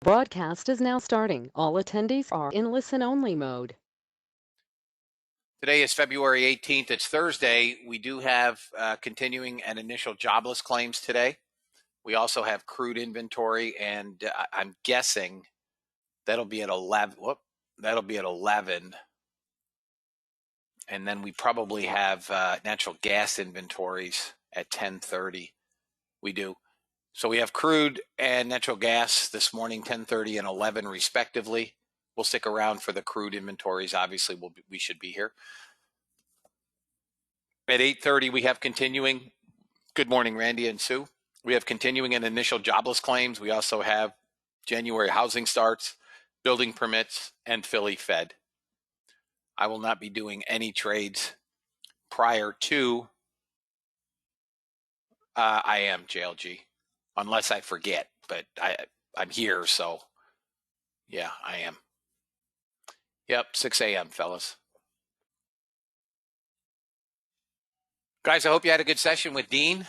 Broadcast is now starting. All attendees are in listen-only mode. Today is February 18th. It's Thursday. We do have continuing and initial jobless claims today. We also have crude inventory, and I'm guessing that'll be at 11. That'll be at 11. And then we probably have natural gas inventories at 10:30. We do. So we have crude and natural gas this morning, 10:30 and 11 respectively. We'll stick around for the crude inventories. Obviously, we should be here. At 8:30, we have continuing. Good morning, Randy and Sue. We have continuing and initial jobless claims. We also have January housing starts, building permits, and Philly Fed. I will not be doing any trades prior to I am JLG, unless I forget, but I'm here, so yeah, I am. Yep, 6 a.m., fellas. Guys, I hope you had a good session with Dean.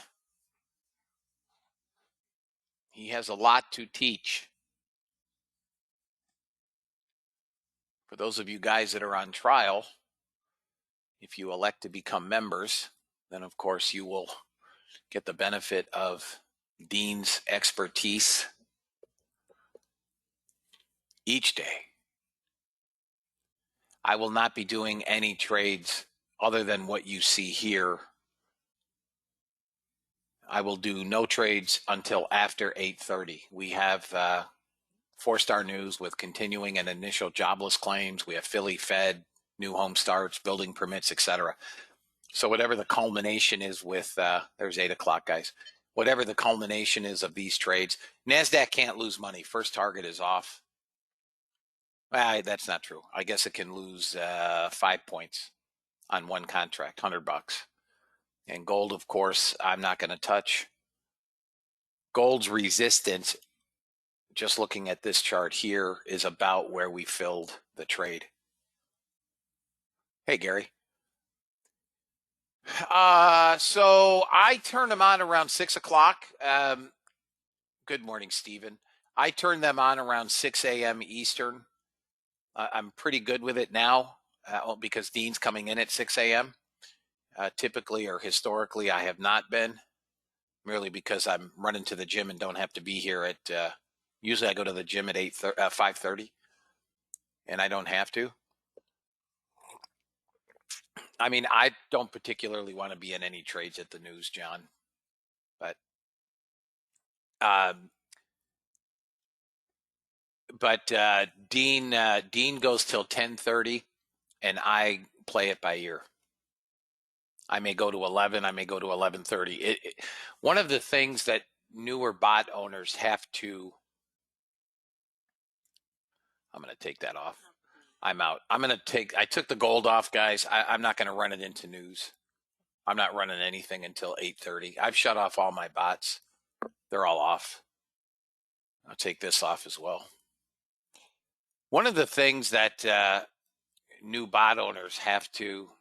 He has a lot to teach. For those of you guys that are on trial, if you elect to become members, then of course you will get the benefit of Dean's expertise each day. I will not be doing any trades other than what you see here. I will do no trades until after 8:30. We have 4-star news with continuing and initial jobless claims. We have Philly Fed, new home starts, building permits, etc. So whatever the culmination is with, there's 8 o'clock, guys. Whatever the culmination is of these trades, NASDAQ can't lose money. First target is off. That's not true. I guess it can lose 5 points on one contract, $100. And gold, of course, I'm not going to touch. Gold's resistance, just looking at this chart here, is about where we filled the trade. Hey, Gary. So I turned them on around 6 o'clock. Good morning, Stephen. I turned them on around 6 a.m. Eastern. I'm pretty good with it now because Dean's coming in at 6 a.m. Typically or historically, I have not been, merely because I'm running to the gym and don't have to be here at, usually I go to the gym at 5:30, and I don't have to. I mean, I don't particularly want to be in any trades at the news, John, but Dean goes till 10:30, and I play it by ear. I may go to 11. I may go to 11:30. One of the things that newer bot owners have to. I'm going to take that off. I'm out. I took the gold off, guys. I'm not going to run it into news. I'm not running anything until 8:30. I've shut off all my bots. They're all off. I'll take this off as well. One of the things that new bot owners have to.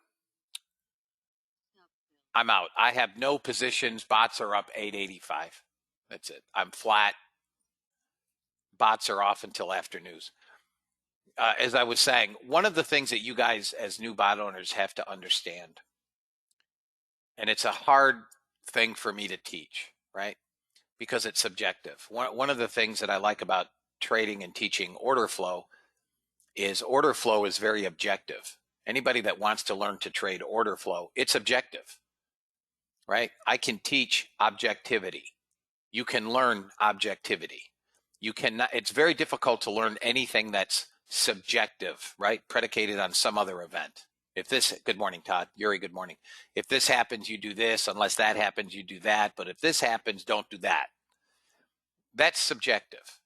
I'm out. I have no positions. Bots are up 885. That's it. I'm flat. Bots are off until after news. As I was saying, one of the things that you guys as new bot owners have to understand, and it's a hard thing for me to teach, right? Because it's subjective. One of the things that I like about trading and teaching order flow is very objective. Anybody that wants to learn to trade order flow, it's objective, right? I can teach objectivity. You can learn objectivity. You cannot. It's very difficult to learn anything that's subjective, right? Predicated on some other event. If this, good morning, Todd. Yuri, good morning. If this happens, you do this. Unless that happens, you do that. But if this happens, don't do that. That's subjective.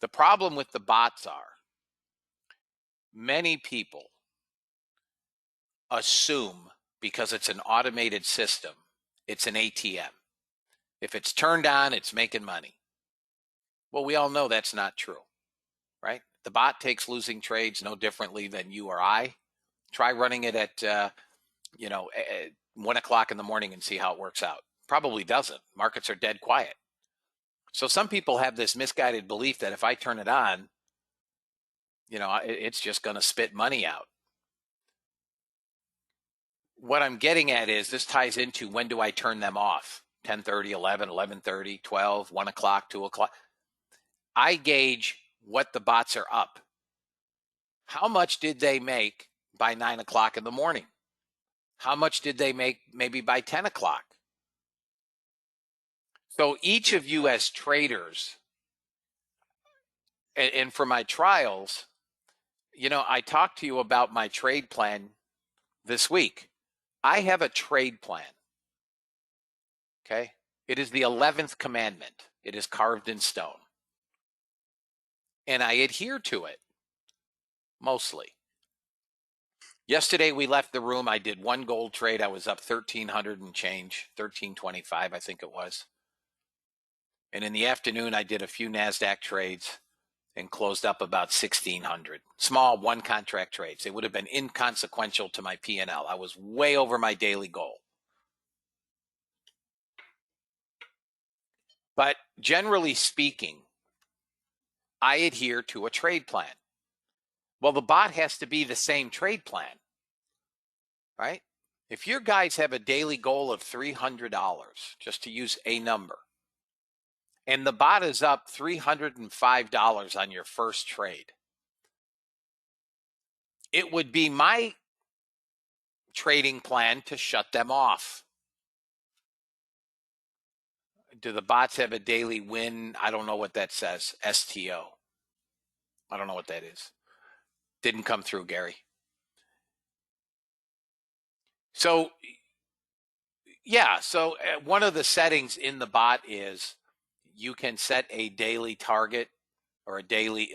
The problem with the bots are many people assume because it's an automated system, it's an ATM. If it's turned on, it's making money. Well, we all know that's not true, right? The bot takes losing trades no differently than you or I. Try running it at, 1 o'clock in the morning and see how it works out. Probably doesn't. Markets are dead quiet. So some people have this misguided belief that if I turn it on, it's just going to spit money out. What I'm getting at is this ties into when do I turn them off? 10:30, 11, 11:30, 12, 1 o'clock, 2 o'clock. I gauge what the bots are up. How much did they make by 9 o'clock in the morning? How much did they make maybe by 10 o'clock? So each of you as traders, and for my trials, I talked to you about my trade plan this week. I have a trade plan. Okay. It is the 11th commandment. It is carved in stone. And I adhere to it mostly. Yesterday we left the room. I did one gold trade. I was up 1,300 and change, 1,325, I think it was. And in the afternoon, I did a few NASDAQ trades and closed up about 1,600. Small one contract trades. They would have been inconsequential to my P&L. I was way over my daily goal. But generally speaking, I adhere to a trade plan. Well, the bot has to be the same trade plan, right? If your guys have a daily goal of $300, just to use a number, and the bot is up $305 on your first trade, it would be my trading plan to shut them off. Do the bots have a daily win? I don't know what that says. STO. I don't know what that is. Didn't come through, Gary. So, yeah. So one of the settings in the bot is you can set a daily target or a daily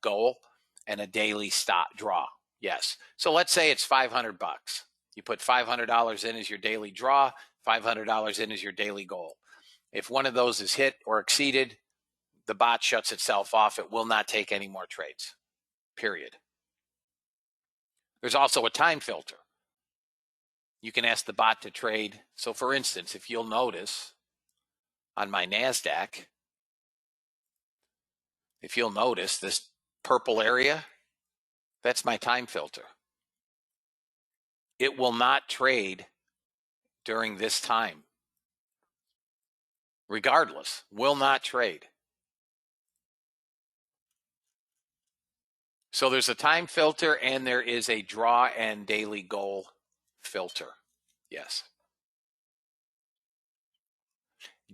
goal and a daily stop draw. Yes. So let's say it's $500. You put $500 in as your daily draw, $500 in as your daily goal. If one of those is hit or exceeded, the bot shuts itself off. It will not take any more trades, period. There's also a time filter. You can ask the bot to trade. So for instance, if you'll notice on my NASDAQ, if you'll notice this purple area, that's my time filter. It will not trade during this time. Regardless, will not trade. So there's a time filter and there is a draw and daily goal filter. Yes.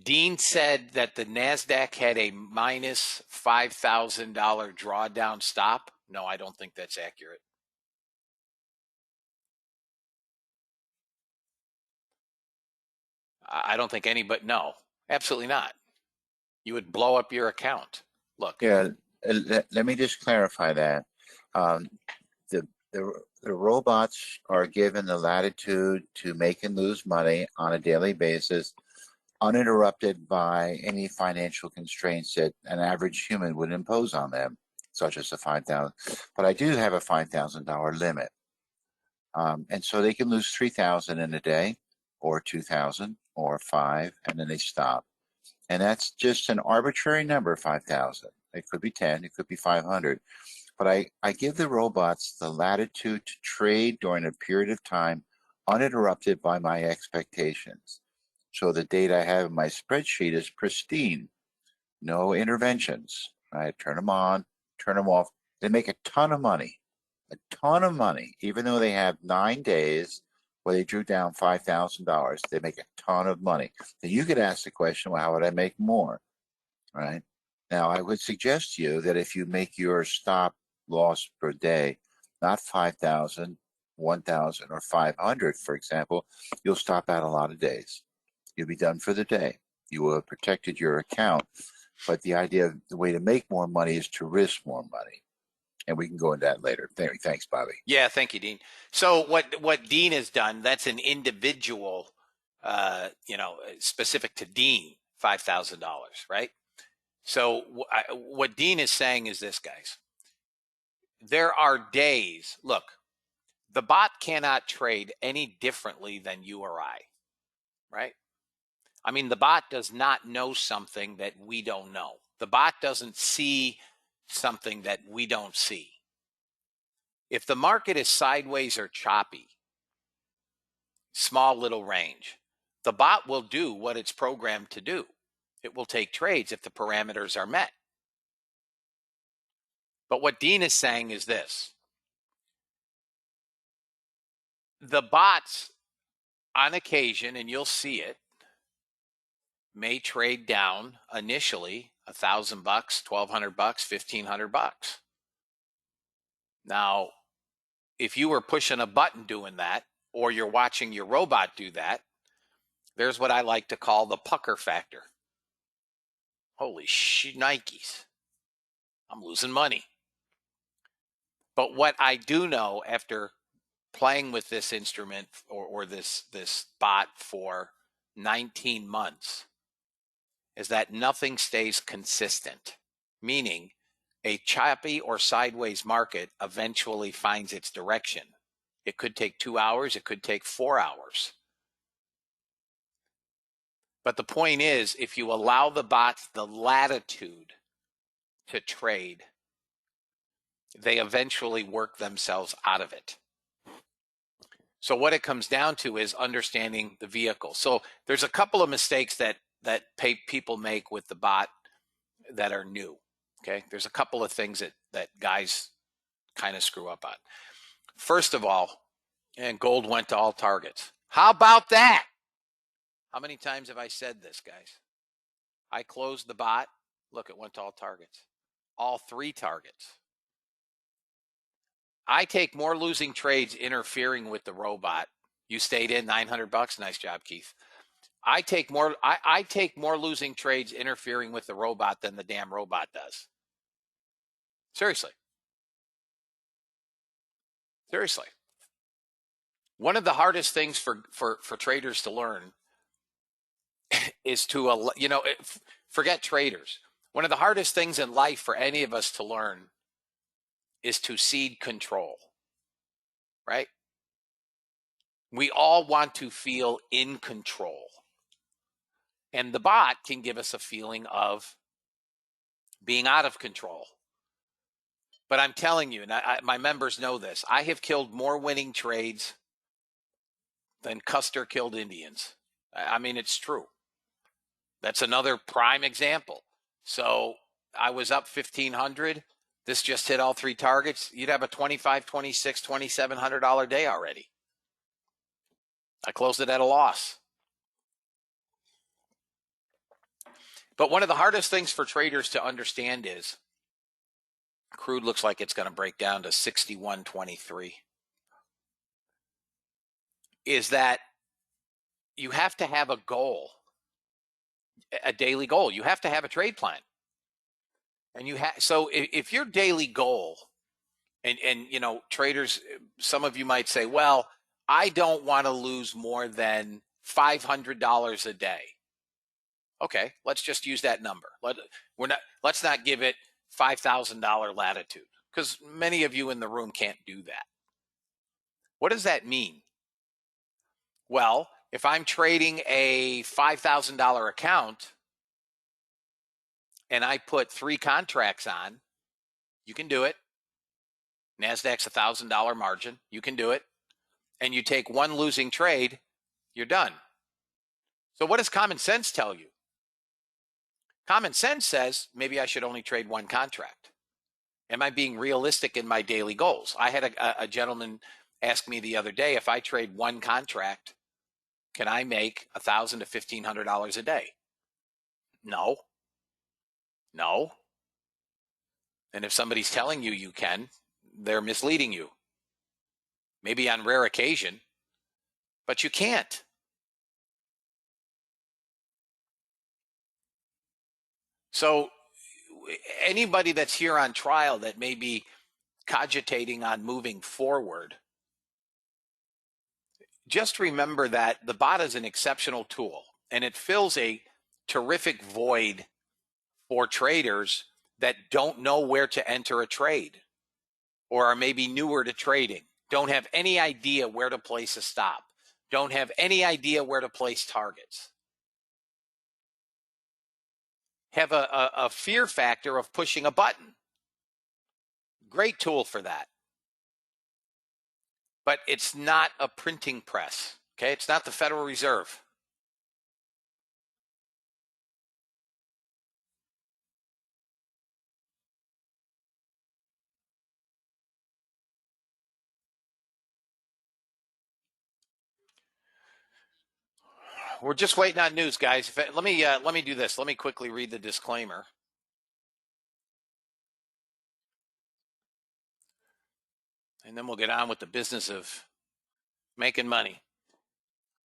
Dean said that the NASDAQ had a minus $5,000 drawdown stop. No, I don't think that's accurate. I don't think anybody, no, absolutely not. You would blow up your account. Look. Yeah, let me just clarify that. Um, the, the robots are given the latitude to make and lose money on a daily basis, uninterrupted by any financial constraints that an average human would impose on them, such as the 5,000. But I do have a $5,000 limit, and so they can lose 3,000 in a day, or 2,000, or 5, and then they stop. And that's just an arbitrary number, 5,000. It could be 10, it could be 500. But I give the robots the latitude to trade during a period of time uninterrupted by my expectations. So the data I have in my spreadsheet is pristine, no interventions. I turn them on, turn them off. They make a ton of money, even though they have 9 days where they drew down $5,000. They make a ton of money. Then you could ask the question, well, how would I make more? Right? Now, I would suggest to you that if you make your stop loss per day not 5,000, 1,000, or 500, for example, you'll stop out a lot of days. You'll be done for the day. You will have protected your account. But the way to make more money is to risk more money. And we can go into that later. Thanks, Bobby. Yeah, thank you, Dean. So what Dean has done, that's an individual, specific to Dean, $5,000, right? So what Dean is saying is this, guys. There are days, look, the bot cannot trade any differently than you or I, right? I mean, the bot does not know something that we don't know. The bot doesn't see something that we don't see. If the market is sideways or choppy, small little range, the bot will do what it's programmed to do. It will take trades if the parameters are met. But what Dean is saying is this. The bots, on occasion, and you'll see it, may trade down initially $1,000, $1,200, $1,500. Now, if you were pushing a button doing that, or you're watching your robot do that, there's what I like to call the pucker factor. Holy Nikes, I'm losing money. But what I do know after playing with this instrument or this bot for 19 months is that nothing stays consistent, meaning a choppy or sideways market eventually finds its direction. It could take 2 hours, it could take 4 hours. But the point is, if you allow the bots the latitude to trade, they eventually work themselves out of it. So what it comes down to is understanding the vehicle. So there's a couple of mistakes that people make with the bot that are new. Okay, there's a couple of things that guys kind of screw up on. First of all, and gold went to all targets. How about that? How many times have I said this, guys? I closed the bot. Look, it went to all targets. All 3 targets. I take more losing trades interfering with the robot. You stayed in $900. Nice job, Keith. I take more losing trades interfering with the robot than the damn robot does. Seriously. Seriously. One of the hardest things for traders to learn is to, forget traders. One of the hardest things in life for any of us to learn is to cede control, right? We all want to feel in control. And the bot can give us a feeling of being out of control. But I'm telling you, and my members know this, I have killed more winning trades than Custer killed Indians. I mean, it's true. That's another prime example. So I was up 1,500. This just hit all 3 targets. You'd have a $2,500, $2,600, $2,700 day already. I closed it at a loss. But one of the hardest things for traders to understand is crude looks like it's going to break down to 61.23. Is that you have to have a goal, a daily goal. You have to have a trade plan. And so if your daily goal, and traders, some of you might say, well, I don't want to lose more than $500 a day. Okay, let's just use that number. Let's not give it $5,000 latitude, because many of you in the room can't do that. What does that mean? Well, if I'm trading a $5,000 account and I put 3 contracts on, you can do it. NASDAQ's $1,000 margin. You can do it. And you take 1 losing trade, you're done. So what does common sense tell you? Common sense says maybe I should only trade 1 contract. Am I being realistic in my daily goals? I had a gentleman ask me the other day, if I trade 1 contract, can I make $1,000 to $1,500 a day? No. And if somebody's telling you you can, they're misleading you. Maybe on rare occasion, but you can't. So anybody that's here on trial that may be cogitating on moving forward, just remember that the bot is an exceptional tool, and it fills a terrific void for traders that don't know where to enter a trade, or are maybe newer to trading, don't have any idea where to place a stop, don't have any idea where to place targets. have a fear factor of pushing a button. Great tool for that. But it's not a printing press, okay? It's not the Federal Reserve. We're just waiting on news, guys. Let me do this. Let me quickly read the disclaimer. And then we'll get on with the business of making money.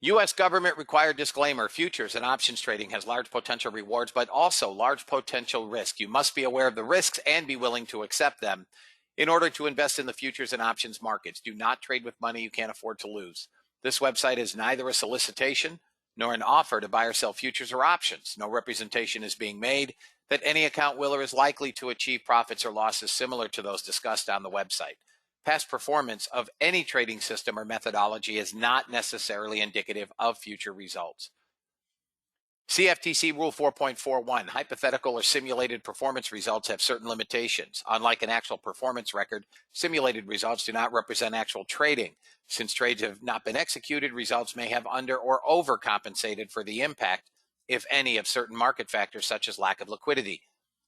U.S. government required disclaimer. Futures and options trading has large potential rewards, but also large potential risk. You must be aware of the risks and be willing to accept them in order to invest in the futures and options markets. Do not trade with money you can't afford to lose. This website is neither a solicitation nor an offer to buy or sell futures or options. No representation is being made that any account will or is likely to achieve profits or losses similar to those discussed on the website. Past performance of any trading system or methodology is not necessarily indicative of future results. CFTC Rule 4.41, hypothetical or simulated performance results have certain limitations. Unlike an actual performance record, simulated results do not represent actual trading. Since trades have not been executed, results may have under or overcompensated for the impact, if any, of certain market factors such as lack of liquidity.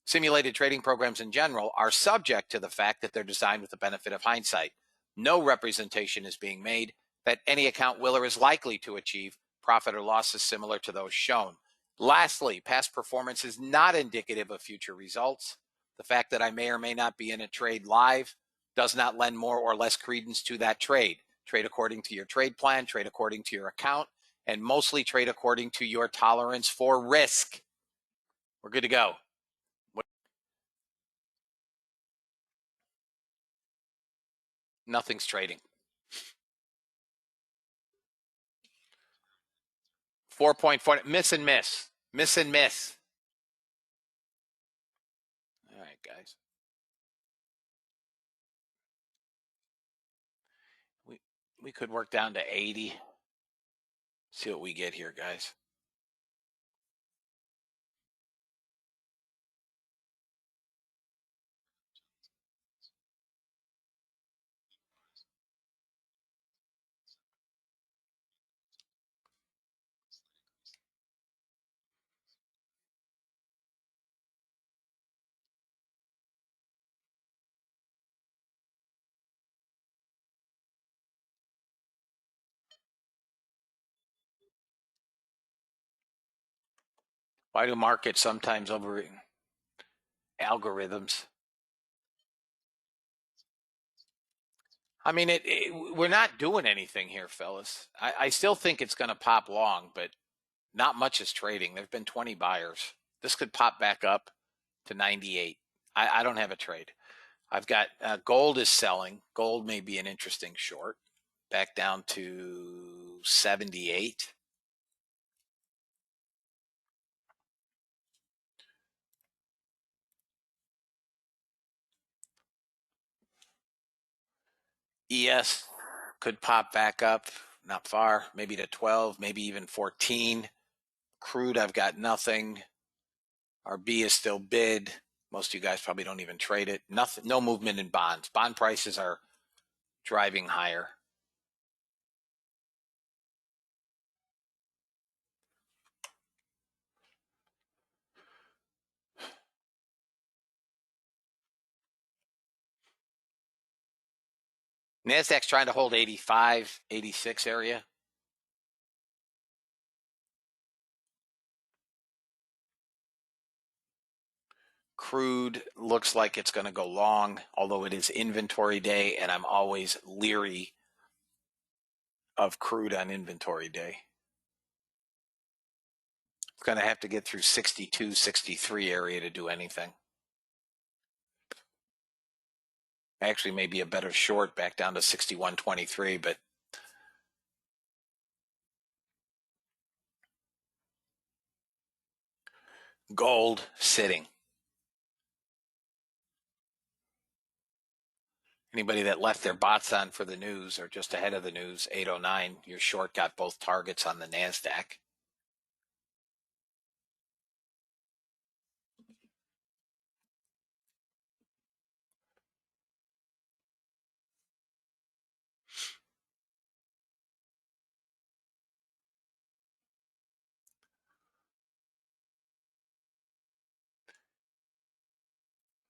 Simulated trading programs in general are subject to the fact that they're designed with the benefit of hindsight. No representation is being made that any account will or is likely to achieve profit or losses similar to those shown. Lastly, past performance is not indicative of future results. The fact that I may or may not be in a trade live does not lend more or less credence to that trade. Trade according to your trade plan, trade according to your account, and mostly trade according to your tolerance for risk. We're good to go. Nothing's trading. 4.4, miss and miss. Miss and miss. All right, guys. We could work down to 80. See what we get here, guys. Why do markets sometimes over algorithms? I mean, we're not doing anything here, fellas. I still think it's going to pop long, but not much is trading. There've been 20 buyers. This could pop back up to 98. I don't have a trade. I've got gold is selling. Gold may be an interesting short. Back down to 78. ES could pop back up, not far, maybe to 12, maybe even 14. Crude, I've got nothing. RB is still bid. Most of you guys probably don't even trade it. Nothing, no movement in bonds. Bond prices are driving higher. NASDAQ's trying to hold 85, 86 area. Crude looks like it's going to go long, although it is inventory day, and I'm always leery of crude on inventory day. It's going to have to get through 62, 63 area to do anything. Actually, maybe a better short back down to 61.23, but gold sitting. Anybody that left their bots on for the news or just ahead of the news, 809, your short got both targets on the NASDAQ.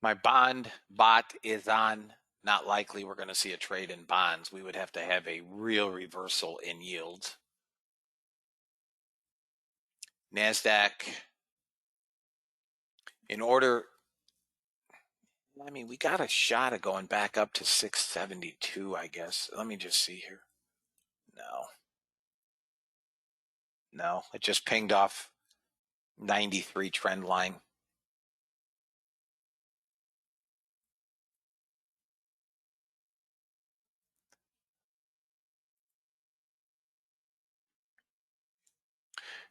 My bond bot is on. Not likely we're going to see a trade in bonds. We would have to have a real reversal in yields. NASDAQ, in order, I mean, we got a shot of going back up to 672, I guess. Let me just see here. No, it just pinged off 93 trend line.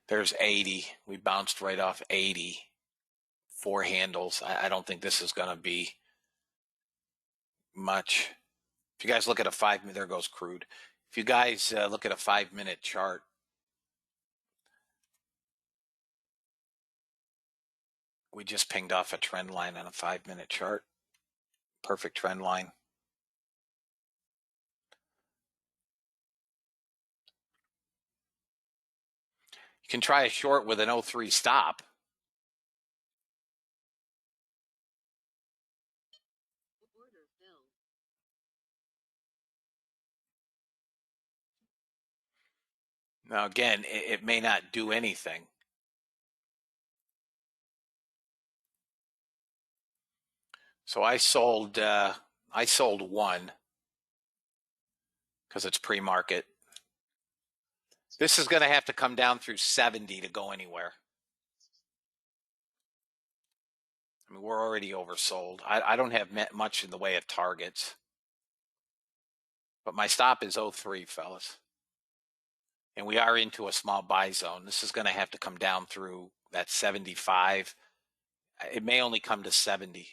There's 80. We bounced right off 80. 4 handles. I don't think this is going to be much. If you guys look at a 5-minute, there goes crude. If you guys look at a 5-minute chart, we just pinged off a trend line on a 5-minute chart. Perfect trend line. You can try a short with an 03 stop. Now, again, it may not do anything. So I sold one because it's pre-market. This is going to have to come down through 70 to go anywhere. I mean, we're already oversold. I don't have much in the way of targets. But my stop is 03, fellas. And we are into a small buy zone. This is going to have to come down through that 75. It may only come to 70.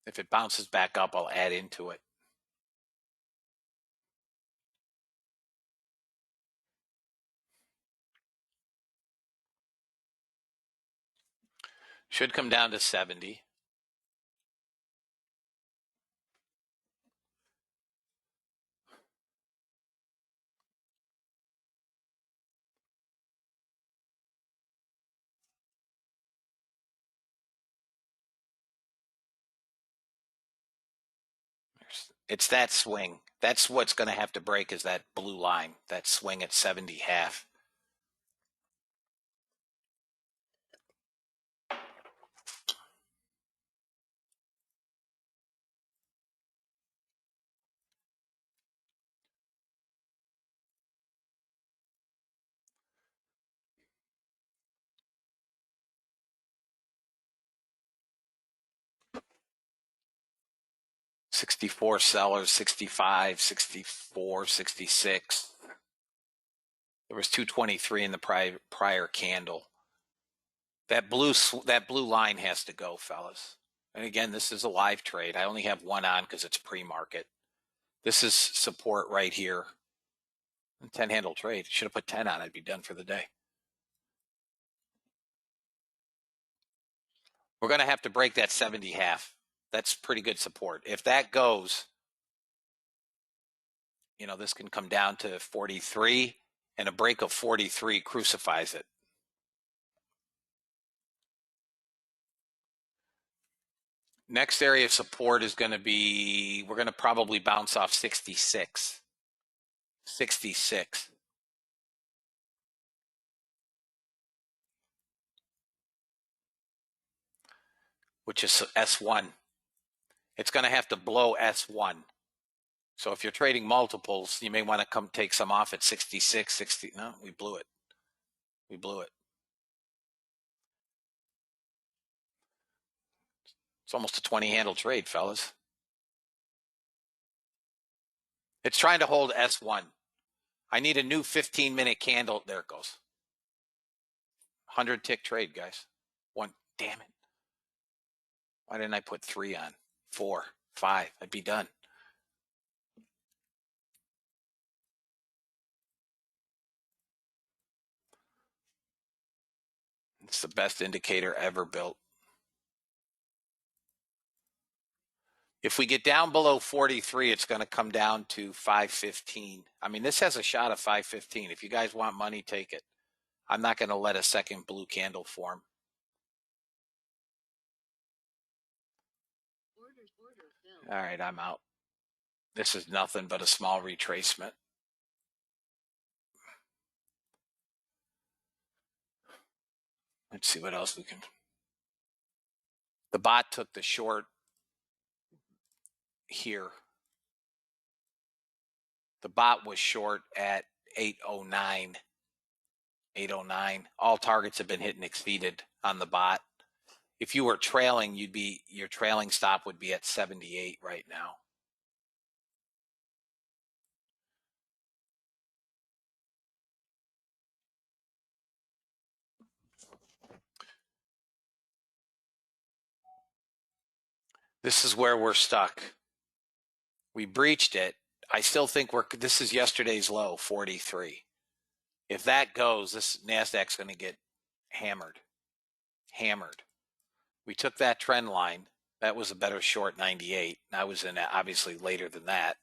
If it bounces back up, I'll add into it. Should come down to 70. It's that swing. That's what's going to have to break, is that blue line, that swing at 70 half. $64 sellers, 65, 64, 66. There was 223 in the prior candle. That blue line has to go, fellas. And again, this is a live trade. I only have one on because it's pre-market. This is support right here. 10 handle trade. Should have put 10 on. I'd be done for the day. We're going to have to break that 70 half. That's pretty good support. If that goes, you know, this can come down to 43, and a break of 43 crucifies it. Next area of support is going to be, we're going to probably bounce off 66. 66. Which is S1. It's going to have to blow S1. So if you're trading multiples, you may want to come take some off at 66, 60. No, we blew it. We blew it. It's almost a 20 handle trade, fellas. It's trying to hold S1. I need a new 15-minute candle. There it goes. 100 tick trade, guys. One. Damn it. Why didn't I put 3 on? 4, 5. I'd be done. It's the best indicator ever built. If we get down below 43, it's going to come down to 515. I mean, this has a shot of 515. If you guys want money, take it. I'm not going to let a second blue candle form. All right, I'm out. This is nothing but a small retracement. Let's see what else we can. The bot took the short here. The bot was short at 809. 809. All targets have been hit and exceeded on the bot. If you were trailing, your trailing stop would be at 78 right now. This is where we're stuck. We breached it. I still think this is yesterday's low, 43. If that goes, this NASDAQ's going to get hammered. Hammered. We took that trend line. That was a better short 98. I was in obviously later than that.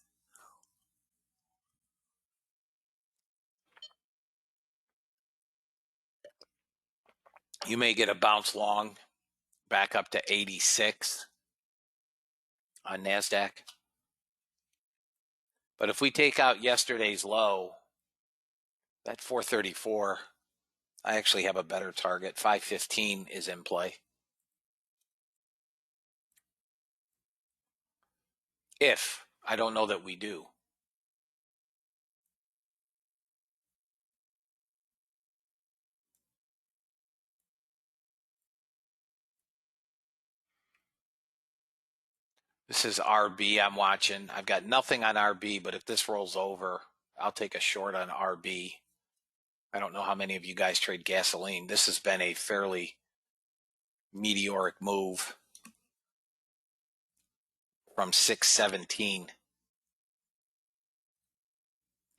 You may get a bounce long back up to 86 on NASDAQ. But if we take out yesterday's low, that 434, I actually have a better target. 515 is in play. If I don't know that we do. This is RB I'm watching. I've got nothing on RB, but if this rolls over, I'll take a short on RB. I don't know how many of you guys trade gasoline. This has been a fairly meteoric move from 617.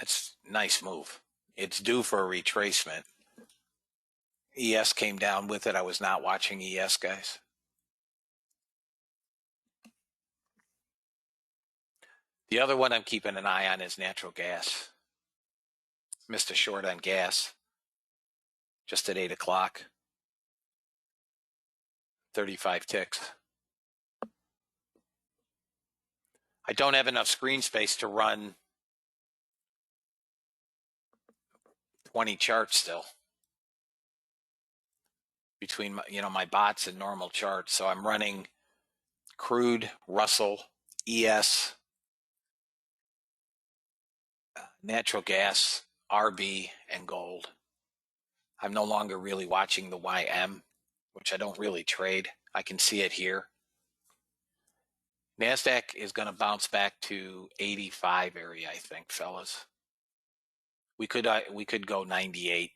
It's a nice move. It's due for a retracement. ES came down with it. I was not watching ES, guys. The other one I'm keeping an eye on is natural gas. Missed a short on gas just at 8 o'clock. 35 ticks. I don't have enough screen space to run 20 charts still between my bots and normal charts. So I'm running crude, Russell, ES, natural gas, RB, and gold. I'm no longer really watching the YM, which I don't really trade. I can see it here. NASDAQ is going to bounce back to 85 area, I think, fellas. We could go 98.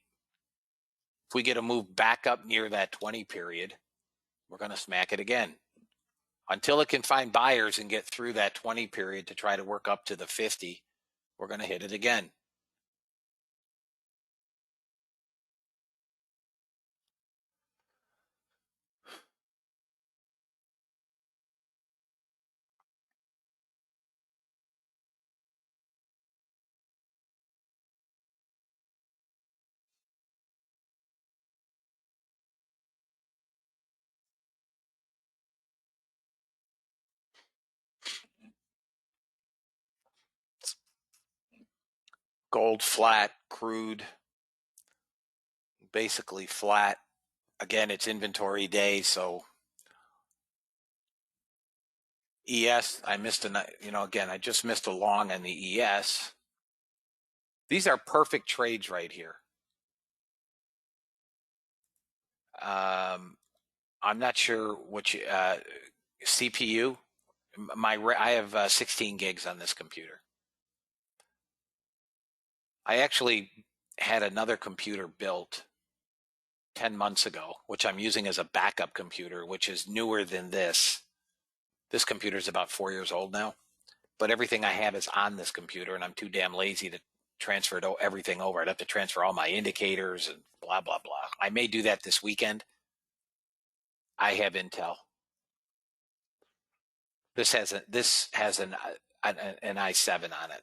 If we get a move back up near that 20 period, we're going to smack it again. Until it can find buyers and get through that 20 period to try to work up to the 50, we're going to hit it again. Gold flat, crude basically flat. Again, it's inventory day, so ES, I missed again, I just missed a long on the ES. These are perfect trades right here. I'm not sure what CPU. I have 16 gigs on this computer. I actually had another computer built 10 months ago, which I'm using as a backup computer, which is newer than this. This computer is about 4 years old now, but everything I have is on this computer, and I'm too damn lazy to transfer everything over. I'd have to transfer all my indicators and blah, blah, blah. I may do that this weekend. I have Intel. This has an i7 on it.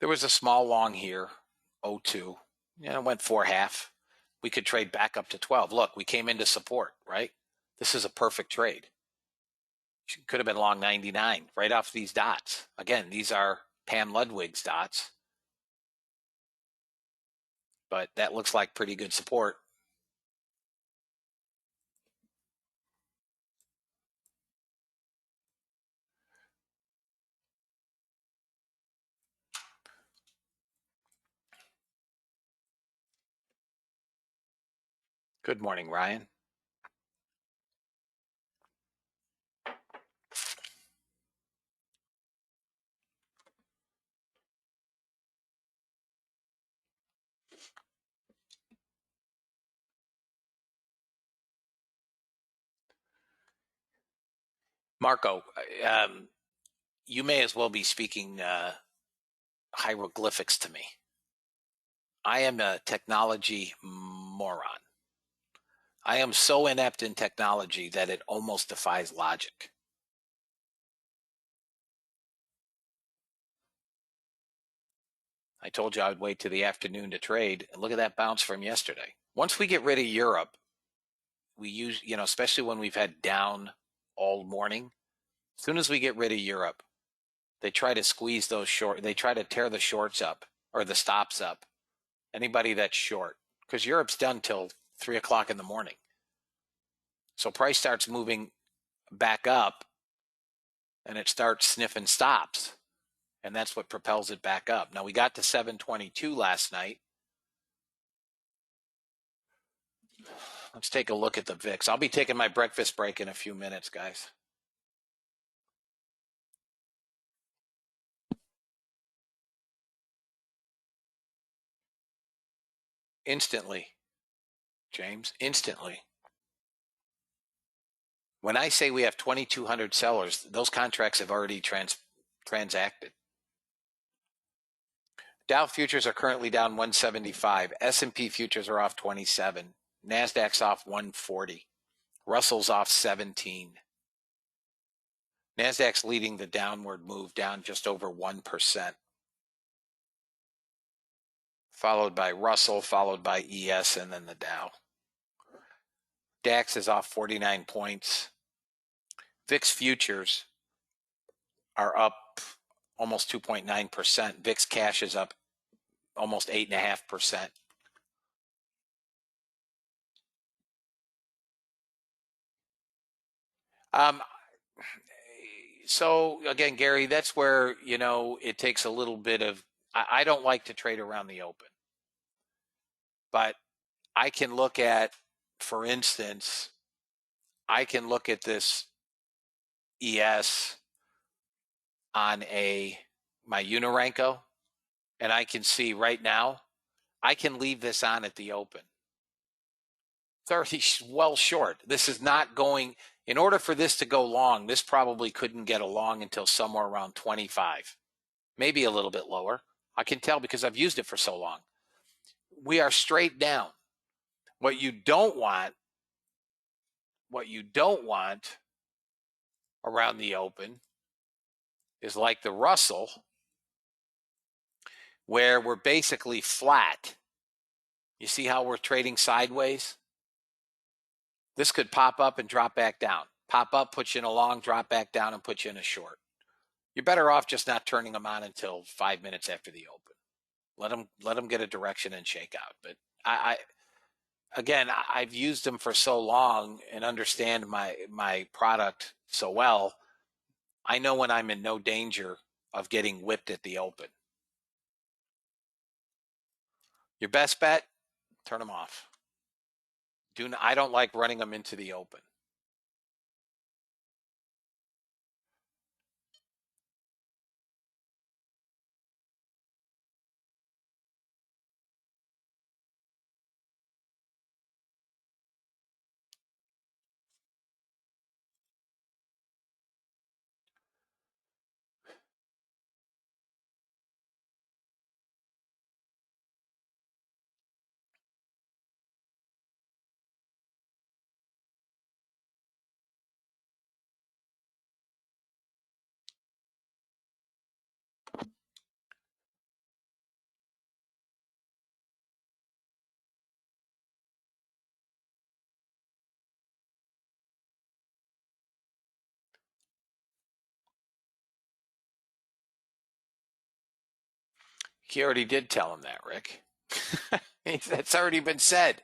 There was a small long here, 02. Yeah, it went 4.5. We could trade back up to 12. Look, we came into support, right? This is a perfect trade. Could have been long 99 right off these dots. Again, these are Pam Ludwig's dots, but that looks like pretty good support. Good morning, Ryan. Marco, you may as well be speaking hieroglyphics to me. I am a technology moron. I am so inept in technology that it almost defies logic. I told you I would wait to the afternoon to trade, and look at that bounce from yesterday. Once we get rid of Europe, we use, especially when we've had down all morning, as soon as we get rid of Europe, they try to squeeze those short, they try to tear the shorts up or the stops up. Anybody that's short, because Europe's done till 3 o'clock in the morning. So price starts moving back up and it starts sniffing stops. And that's what propels it back up. Now we got to 722 last night. Let's take a look at the VIX. I'll be taking my breakfast break in a few minutes, guys. Instantly, James, instantly. When I say we have 2,200 sellers, those contracts have already transacted. Dow futures are currently down 175. S&P futures are off 27. NASDAQ's off 140. Russell's off 17. NASDAQ's leading the downward move, down just over 1%. Followed by Russell, followed by ES, and then the Dow. DAX is off 49 points. VIX futures are up almost 2.9%. VIX cash is up almost 8.5%. So again, Gary, that's where, it takes a little bit of, I don't like to trade around the open, but I can look at, for instance, I can look at this ES on my Unirenko, and I can see right now, I can leave this on at the open. 30 well short. This is not going, in order for this to go long, this probably couldn't get along until somewhere around 25, maybe a little bit lower. I can tell because I've used it for so long. We are straight down. What you don't want around the open is like the Russell, where we're basically flat. You see how we're trading sideways? This could pop up and drop back down. Pop up, put you in a long, drop back down, and put you in a short. You're better off just not turning them on until 5 minutes after the open. Let them get a direction and shake out. But I've used them for so long and understand my product so well. I know when I'm in no danger of getting whipped at the open. Your best bet, turn them off. I don't like running them into the open. He already did tell him that, Rick. That's already been said.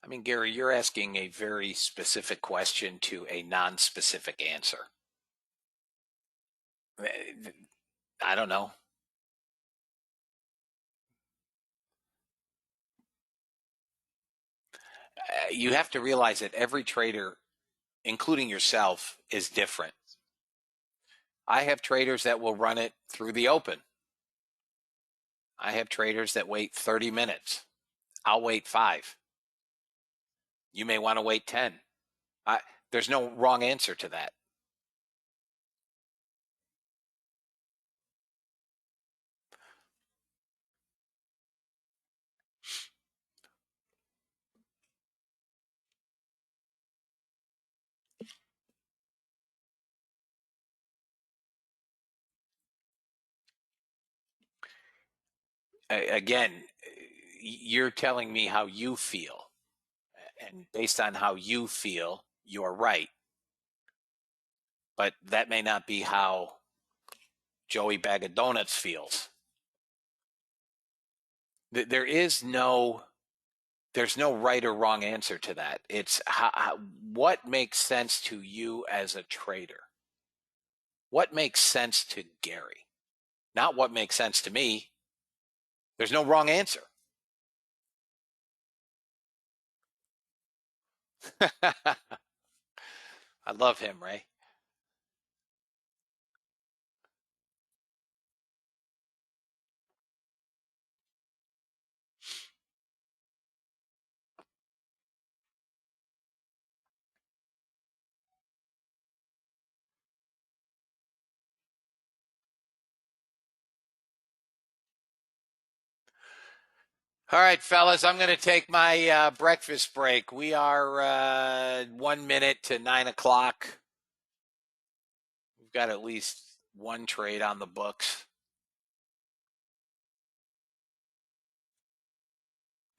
I mean, Gary, you're asking a very specific question to a non-specific answer. I don't know. You have to realize that every trader, including yourself, is different. I have traders that will run it through the open. I have traders that wait 30 minutes. I'll wait 5. You may want to wait 10. There's no wrong answer to that. Again, you're telling me how you feel. And based on how you feel, you're right. But that may not be how Joey Bag of Donuts feels. There's no right or wrong answer to that. It's what makes sense to you as a trader. What makes sense to Gary? Not what makes sense to me. There's no wrong answer. I love him, Ray. All right, fellas, I'm going to take my breakfast break. We are 1 minute to 9 o'clock. We've got at least one trade on the books.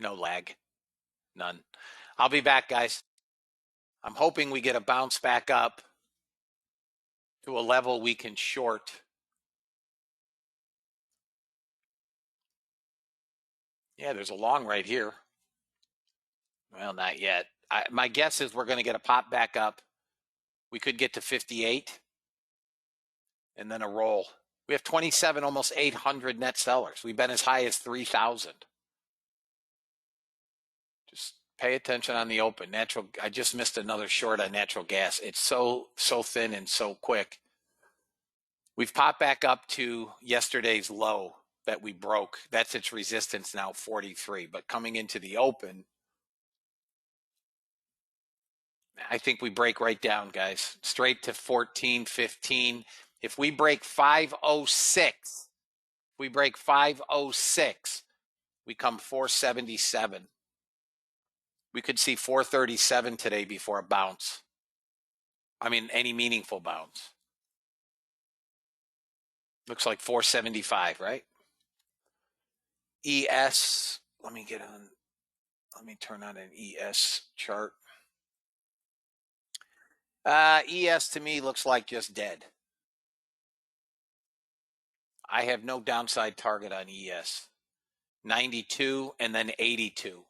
No lag. None. I'll be back, guys. I'm hoping we get a bounce back up to a level we can short. Yeah, there's a long right here. Well, not yet. My guess is we're going to get a pop back up. We could get to 58 and then a roll. We have 27, almost 800 net sellers. We've been as high as 3,000. Just pay attention on the open. I just missed another short on natural gas. It's so thin and so quick. We've popped back up to yesterday's low that we broke. That's its resistance now, 43. But coming into the open, I think we break right down, guys. Straight to 14, 15. If we break 506, we come 477. We could see 437 today before a bounce. I mean, any meaningful bounce. Looks like 475, right? ES, let me turn on an ES chart. ES to me looks like just dead. I have no downside target on ES. 92 and then 82.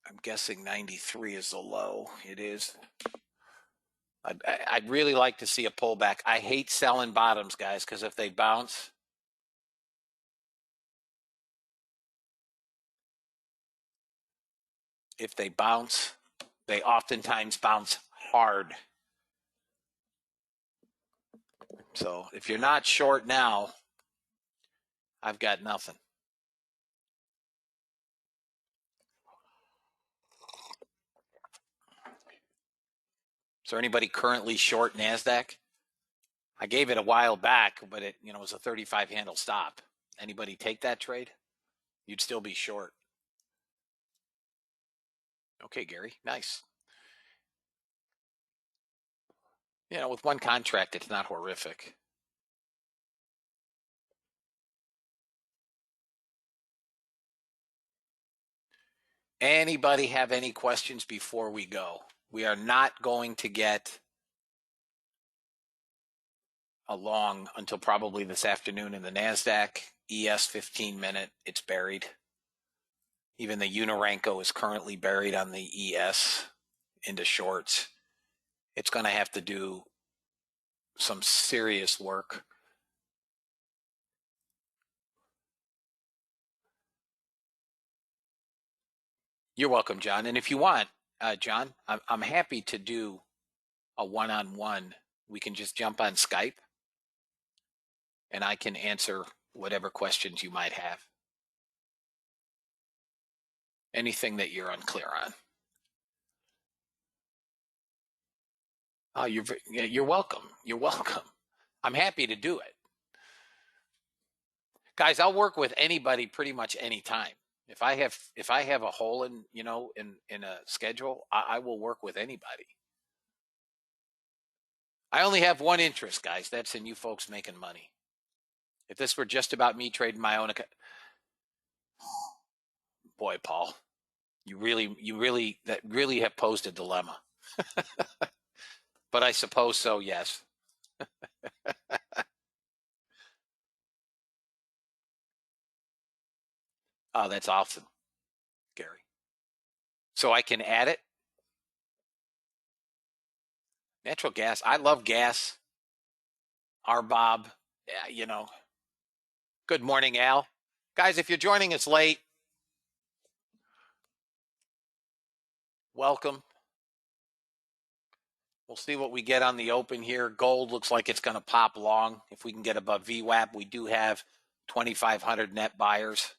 I'm guessing 93 is the low. It is. I'd really like to see a pullback. I hate selling bottoms, guys, because if they bounce, they oftentimes bounce hard. So if you're not short now, I've got nothing. Is there anybody currently short NASDAQ? I gave it a while back, but it was a 35 handle stop. Anybody take that trade? You'd still be short. Okay, Gary, nice. With one contract, it's not horrific. Anybody have any questions before we go? We are not going to get along until probably this afternoon in the NASDAQ. ES 15-minute, it's buried. Even the Unirenko is currently buried on the ES into shorts. It's going to have to do some serious work. You're welcome, John. And if you want, John, I'm happy to do a one-on-one. We can just jump on Skype and I can answer whatever questions you might have. Anything that you're unclear on. Oh, you're welcome. You're welcome. I'm happy to do it. Guys, I'll work with anybody pretty much anytime. If I have a hole in a schedule, I will work with anybody. I only have one interest, guys. That's in you folks making money. If this were just about me trading my own account, boy, Paul, you really have posed a dilemma. But I suppose so, yes. Oh, that's awesome, Gary. So I can add it. Natural gas. I love gas. RBOB. Yeah, Good morning, Al. Guys, if you're joining us late, welcome. We'll see what we get on the open here. Gold looks like it's going to pop long. If we can get above VWAP, we do have 2,500 net buyers.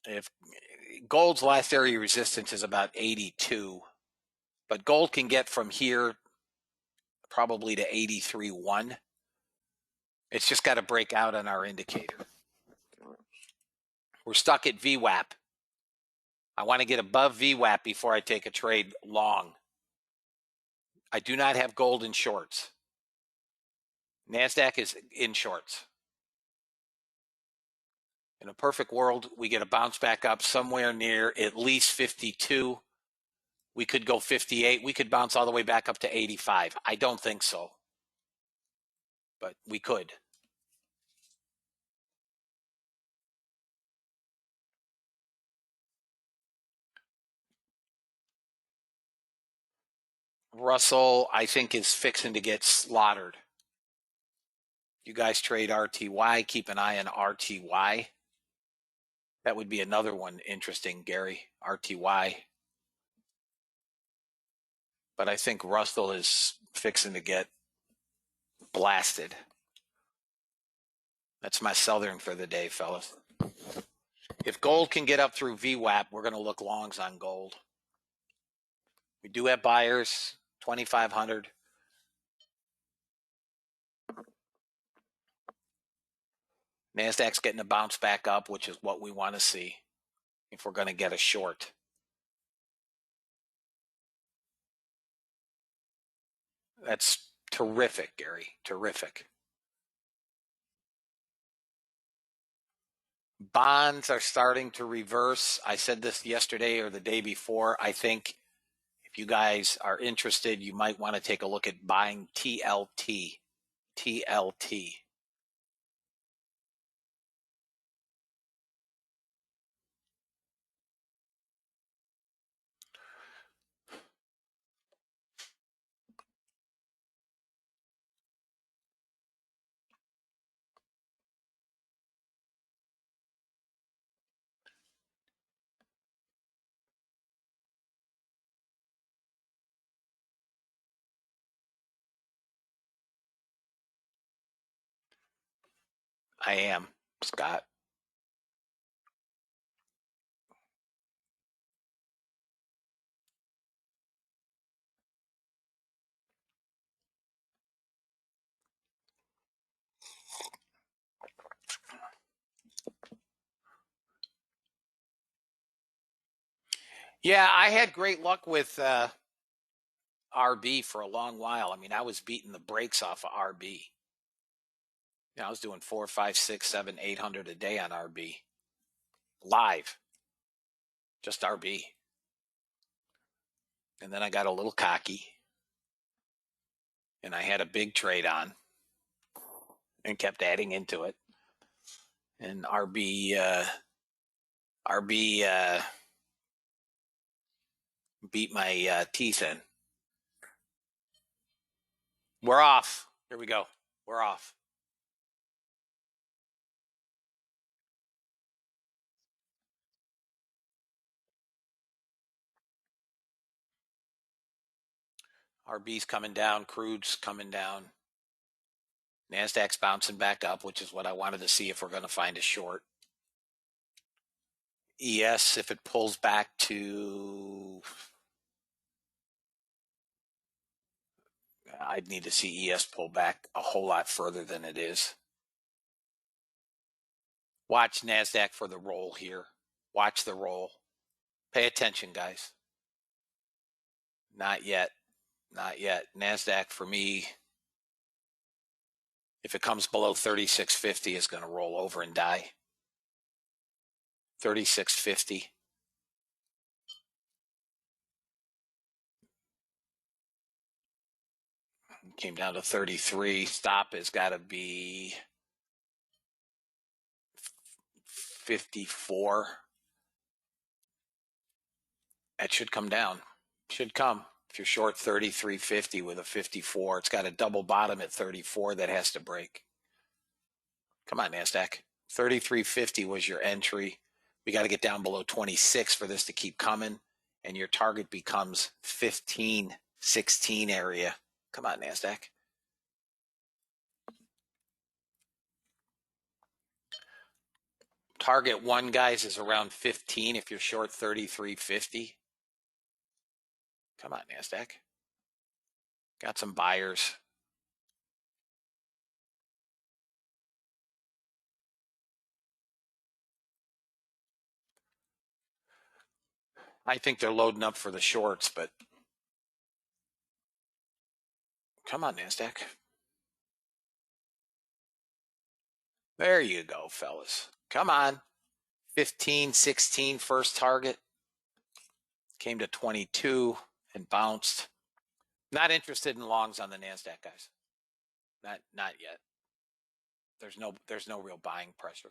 If gold's last area of resistance is about 82, but gold can get from here probably to 83.1. It's just got to break out on our indicator. We're stuck at VWAP. I want to get above VWAP before I take a trade long. I do not have gold in shorts. NASDAQ is in shorts. In a perfect world, we get a bounce back up somewhere near at least 52. We could go 58. We could bounce all the way back up to 85. I don't think so, but we could. Russell, I think, is fixing to get slaughtered. You guys trade RTY. Keep an eye on RTY. That would be another one interesting, Gary, RTY. But I think Russell is fixing to get blasted. That's my southern for the day, fellas. If gold can get up through VWAP, we're going to look longs on gold. We do have buyers, 2,500. NASDAQ's getting a bounce back up, which is what we want to see if we're going to get a short. That's terrific, Gary. Terrific. Bonds are starting to reverse. I said this yesterday or the day before. I think if you guys are interested, you might want to take a look at buying TLT. TLT. I am, Scott. Yeah, I had great luck with RB for a long while. I mean, I was beating the brakes off of RB. I was doing 4, 5, 6, 7, 800 a day on RB live. just RB. And then I got a little cocky. And I had a big trade on and kept adding into it. And RB beat my teeth in. We're off. Here we go. We're off. RB's coming down. Crude's coming down. NASDAQ's bouncing back up, which is what I wanted to see if we're going to find a short. ES, if it pulls back to... I'd need to see ES pull back a whole lot further than it is. Watch NASDAQ for the roll here. Watch the roll. Pay attention, guys. Not yet. Not yet. NASDAQ for me, if it comes below 3650, is going to roll over and die. 3650. Came down to 33. Stop has got to be 54. That should come down. Should come. If you're short 33.50 with a 54, it's got a double bottom at 34 that has to break. Come on, NASDAQ. 33.50 was your entry. We got to get down below 26 for this to keep coming. And your target becomes 15, 16 area. Come on, NASDAQ. Target one, guys, is around 15 if you're short 33.50. Come on, NASDAQ. Got some buyers. I think they're loading up for the shorts, but come on, NASDAQ. There you go, fellas. Come on. 15, 16 first target. Came to 22 and bounced. Not interested in longs on the NASDAQ, guys. Not yet. There's no real buying pressure.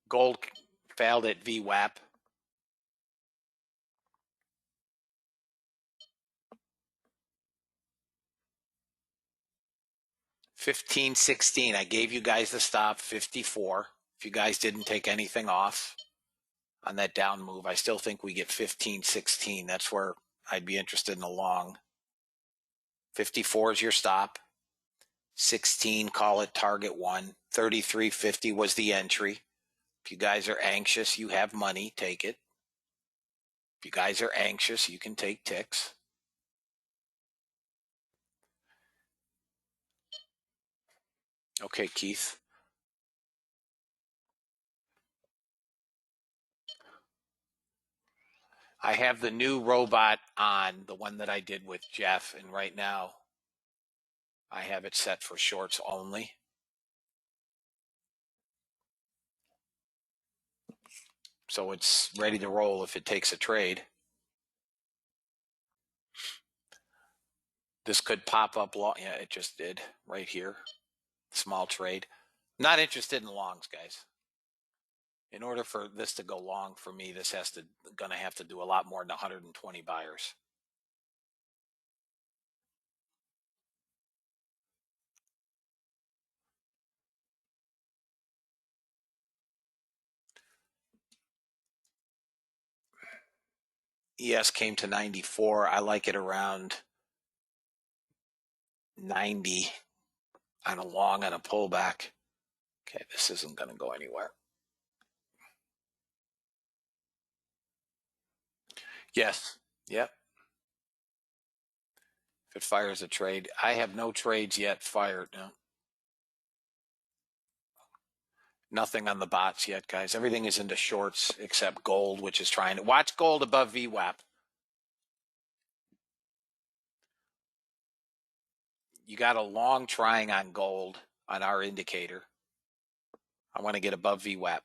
Gold failed at VWAP. $15, $16. I gave you guys the stop, 54. If you guys didn't take anything off on that down move, I still think we get 15, 16. That's where I'd be interested in a long. 54 is your stop. 16, call it target one. 33.50 was the entry. If you guys are anxious, you have money, take it. If you guys are anxious, you can take ticks. Okay, Keith. I have the new robot on, the one that I did with Jeff, and right now I have it set for shorts only. So it's ready to roll if it takes a trade. This could pop up long. Yeah, it just did right here. Small trade. Not interested in longs, guys. In order for this to go long for me, this gonna have to do a lot more than 120 buyers. ES came to 94. I like it around 90 on a long and a pullback. Okay, this isn't going to go anywhere. Yes. Yep. If it fires a trade. I have no trades yet fired. No. Nothing on the bots yet, guys. Everything is into shorts except gold, which is trying to watch gold above VWAP. You got a long trying on gold on our indicator. I want to get above VWAP.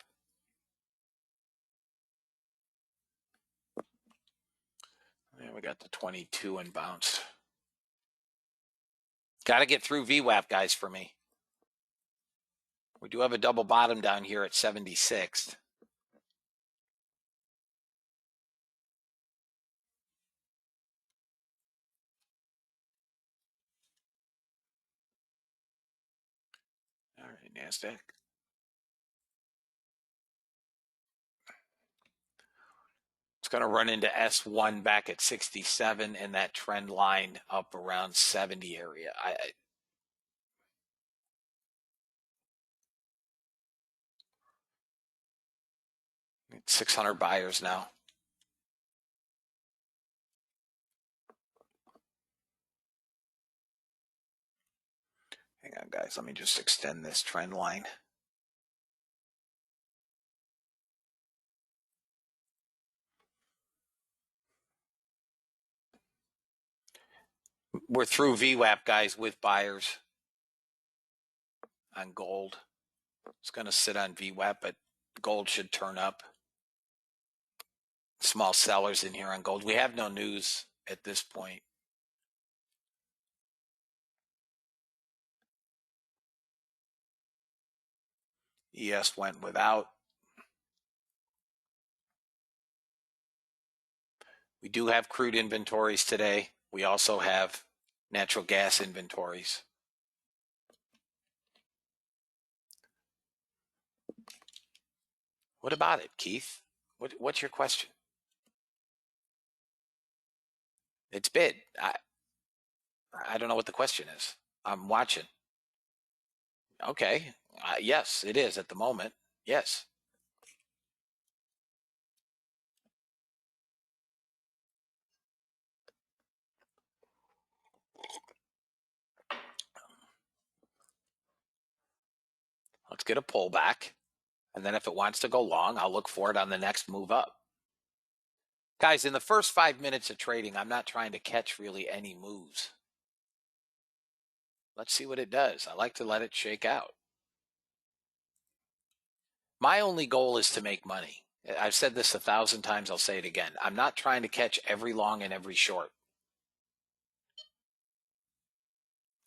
And we got the 22 and bounce. Got to get through VWAP, guys, for me. We do have a double bottom down here at 76th. All right, NASDAQ. It's going to run into S1 back at 67 and that trend line up around 70 area. It's 600 buyers now. Hang on, guys. Let me just extend this trend line. We're through VWAP, guys, with buyers on gold. It's going to sit on VWAP, but gold should turn up. Small sellers in here on gold. We have no news at this point. ES went without. We do have crude inventories today. We also have natural gas inventories. What about it, Keith? What's your question? It's bid. I don't know what the question is. I'm watching. Okay. Yes, it is at the moment. Yes. Let's get a pullback. And then if it wants to go long, I'll look for it on the next move up. Guys, in the first 5 minutes of trading, I'm not trying to catch really any moves. Let's see what it does. I like to let it shake out. My only goal is to make money. I've said this 1,000 times. I'll say it again. I'm not trying to catch every long and every short.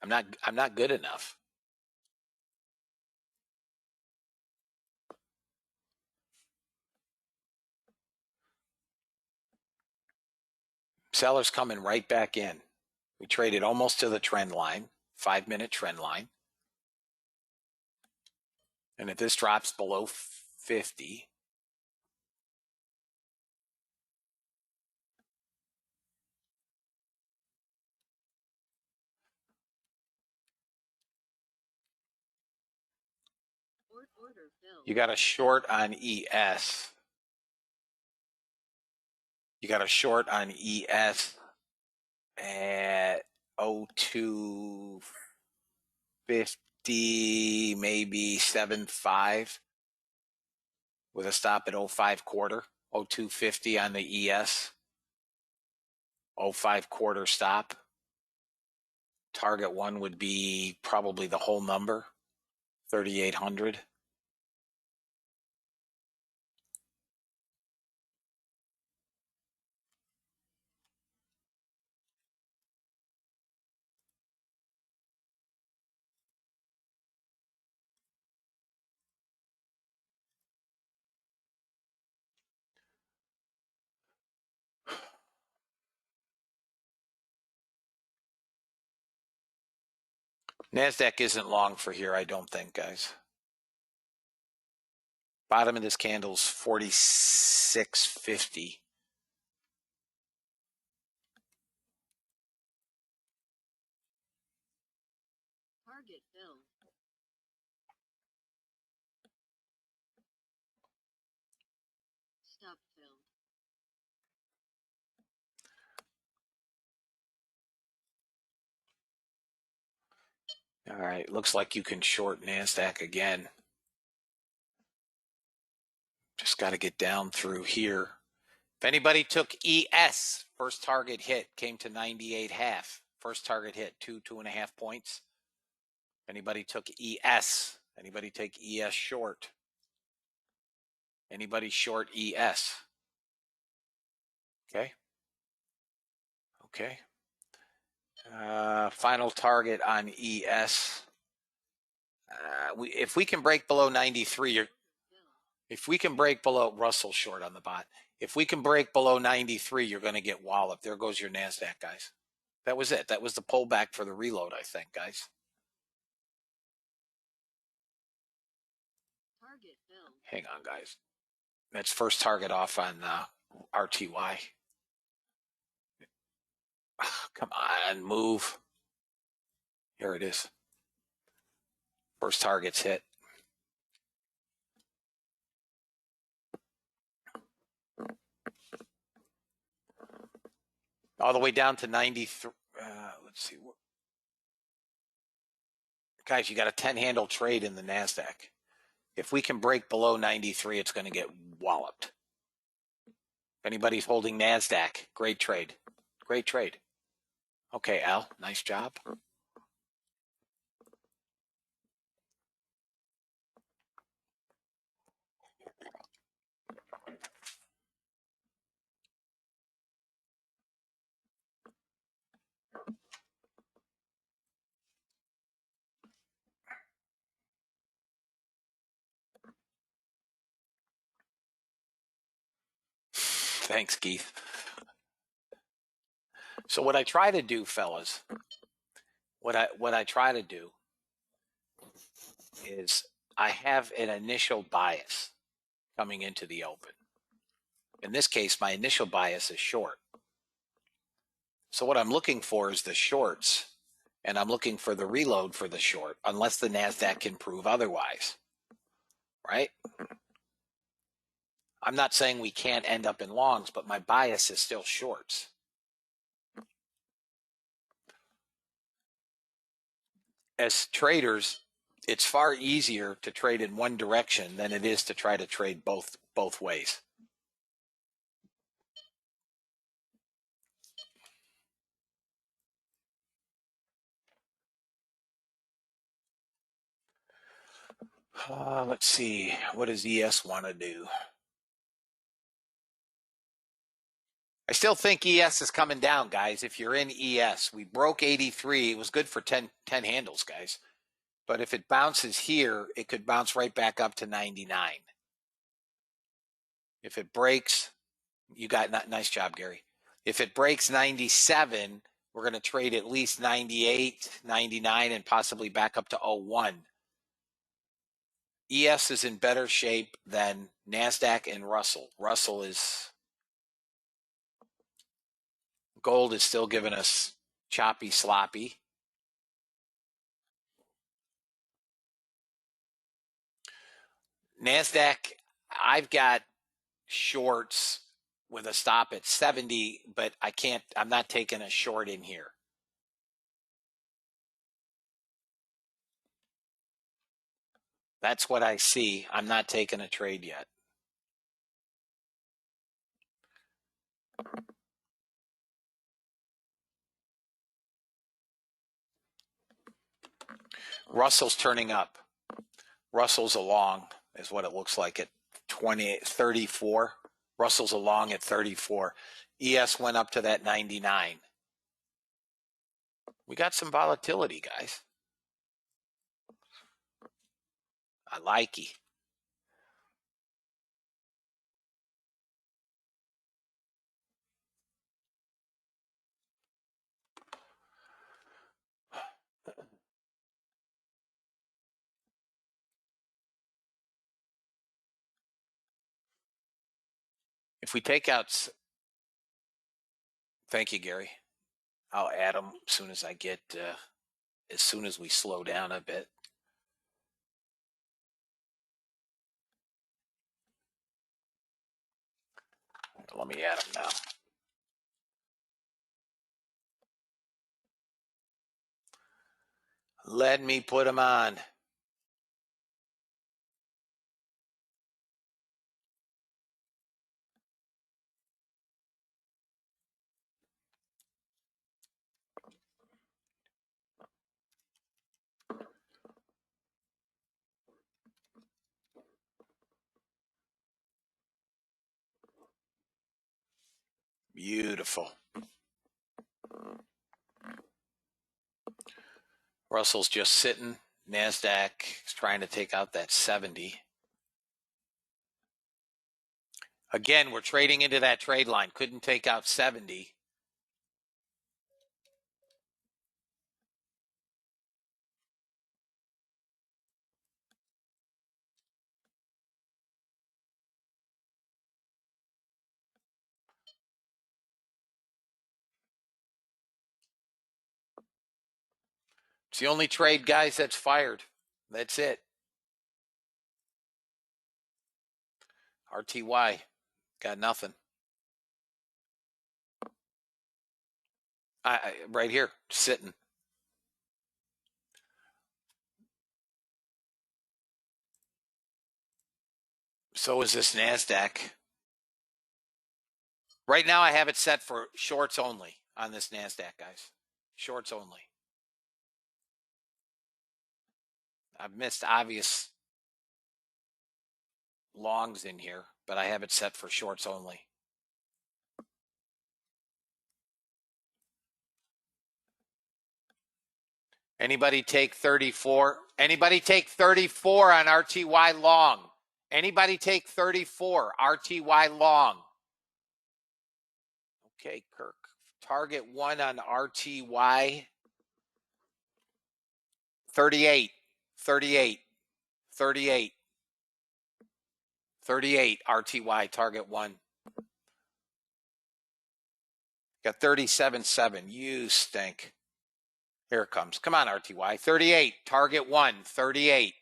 I'm not good enough. Sellers coming right back in. We traded almost to the trend line, 5-minute trend line. And if this drops below 50, you got a short on ES. You got a short on ES at 0250, maybe 75, with a stop at 05 quarter, 0250 on the ES, 05 quarter stop. Target one would be probably the whole number, 3,800. NASDAQ isn't long for here, I don't think, guys. Bottom of this candle's 46.50. Target filled. Stop filled. All right, looks like you can short NASDAQ again. Just got to get down through here. If anybody took ES, first target hit came to 98.5. First target hit, 2.5 points. Anybody took ES? Anybody take ES short? Anybody short ES? Okay. Okay. Final target on ES. If we can break below 93, if we can break below Russell short on the bot, if we can break below 93, you're going to get walloped. There goes your NASDAQ, guys. That was it. That was the pullback for the reload, I think, guys. Target filled. Hang on, guys. That's first target off on RTY. Come on, move. Here it is. First target's hit. All the way down to 93. Let's see. Guys, you got a 10-handle trade in the NASDAQ. If we can break below 93, it's going to get walloped. If anybody's holding NASDAQ, great trade. Great trade. Okay, Al, nice job. Thanks, Keith. So what I try to do, fellas, what I try to do is I have an initial bias coming into the open. In this case, my initial bias is short. So what I'm looking for is the shorts, and I'm looking for the reload for the short, unless the NASDAQ can prove otherwise, right? I'm not saying we can't end up in longs, but my bias is still shorts. As traders, it's far easier to trade in one direction than it is to try to trade both ways. Let's see. What does ES want to do? I still think ES is coming down, guys. If you're in ES, we broke 83. It was good for 10 handles, guys. But if it bounces here, it could bounce right back up to 99. If it breaks, you got nice job, Gary. If it breaks 97, we're going to trade at least 98, 99, and possibly back up to 01. ES is in better shape than NASDAQ and Russell. Russell is, gold is still giving us choppy, sloppy. NASDAQ, I've got shorts with a stop at 70, but I'm not taking a short in here. That's what I see. I'm not taking a trade yet. Russell's turning up. Russell's along is what it looks like at 34. Russell's along at 34. ES went up to that 99. We got some volatility, guys. I like it. If we take out, thank you, Gary. I'll add them as soon as I get, as soon as we slow down a bit. Let me add them now. Let me put them on. Beautiful. Russell's just sitting. NASDAQ is trying to take out that 70. Again, we're trading into that trade line. Couldn't take out 70. It's the only trade, guys, that's fired. That's it. RTY, got nothing. Right here, sitting. So is this NASDAQ. Right now, I have it set for shorts only on this NASDAQ, guys. Shorts only. I've missed obvious longs in here, but I have it set for shorts only. Anybody take 34? Anybody take 34 on RTY long? Anybody take 34 RTY long? Okay, Kirk. Target 1 on RTY. 38, 38, 38, 38 RTY, target 1. Got 37.7. You stink. Here it comes. Come on, RTY. 38, target 1, 38.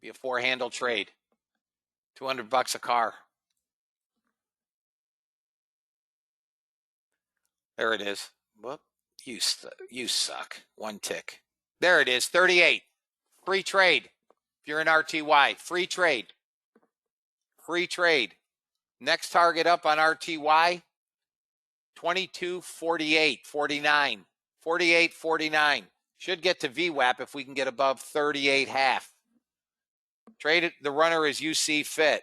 Be a 4-handle trade. $200 a car. There it is. Whoop. You suck. 1 tick. There it is. 38. Free trade. If you're in RTY, free trade. Free trade. Next target up on RTY, 22.48, 49, 48.49. Should get to VWAP if we can get above 38.5. Trade it. The runner is you see fit.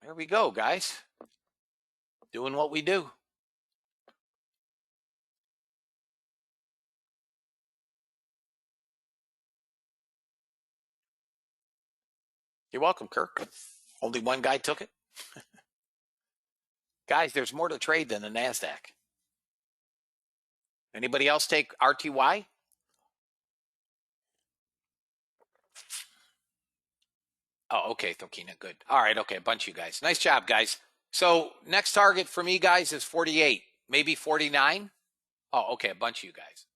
There we go, guys. Doing what we do. You're welcome, Kirk. Only one guy took it. Guys, there's more to trade than the NASDAQ. Anybody else take RTY? Oh, okay, Thokina, good. All right, okay, a bunch of you guys. Nice job, guys. So next target for me, guys, is 48, maybe 49. Oh, okay, a bunch of you guys.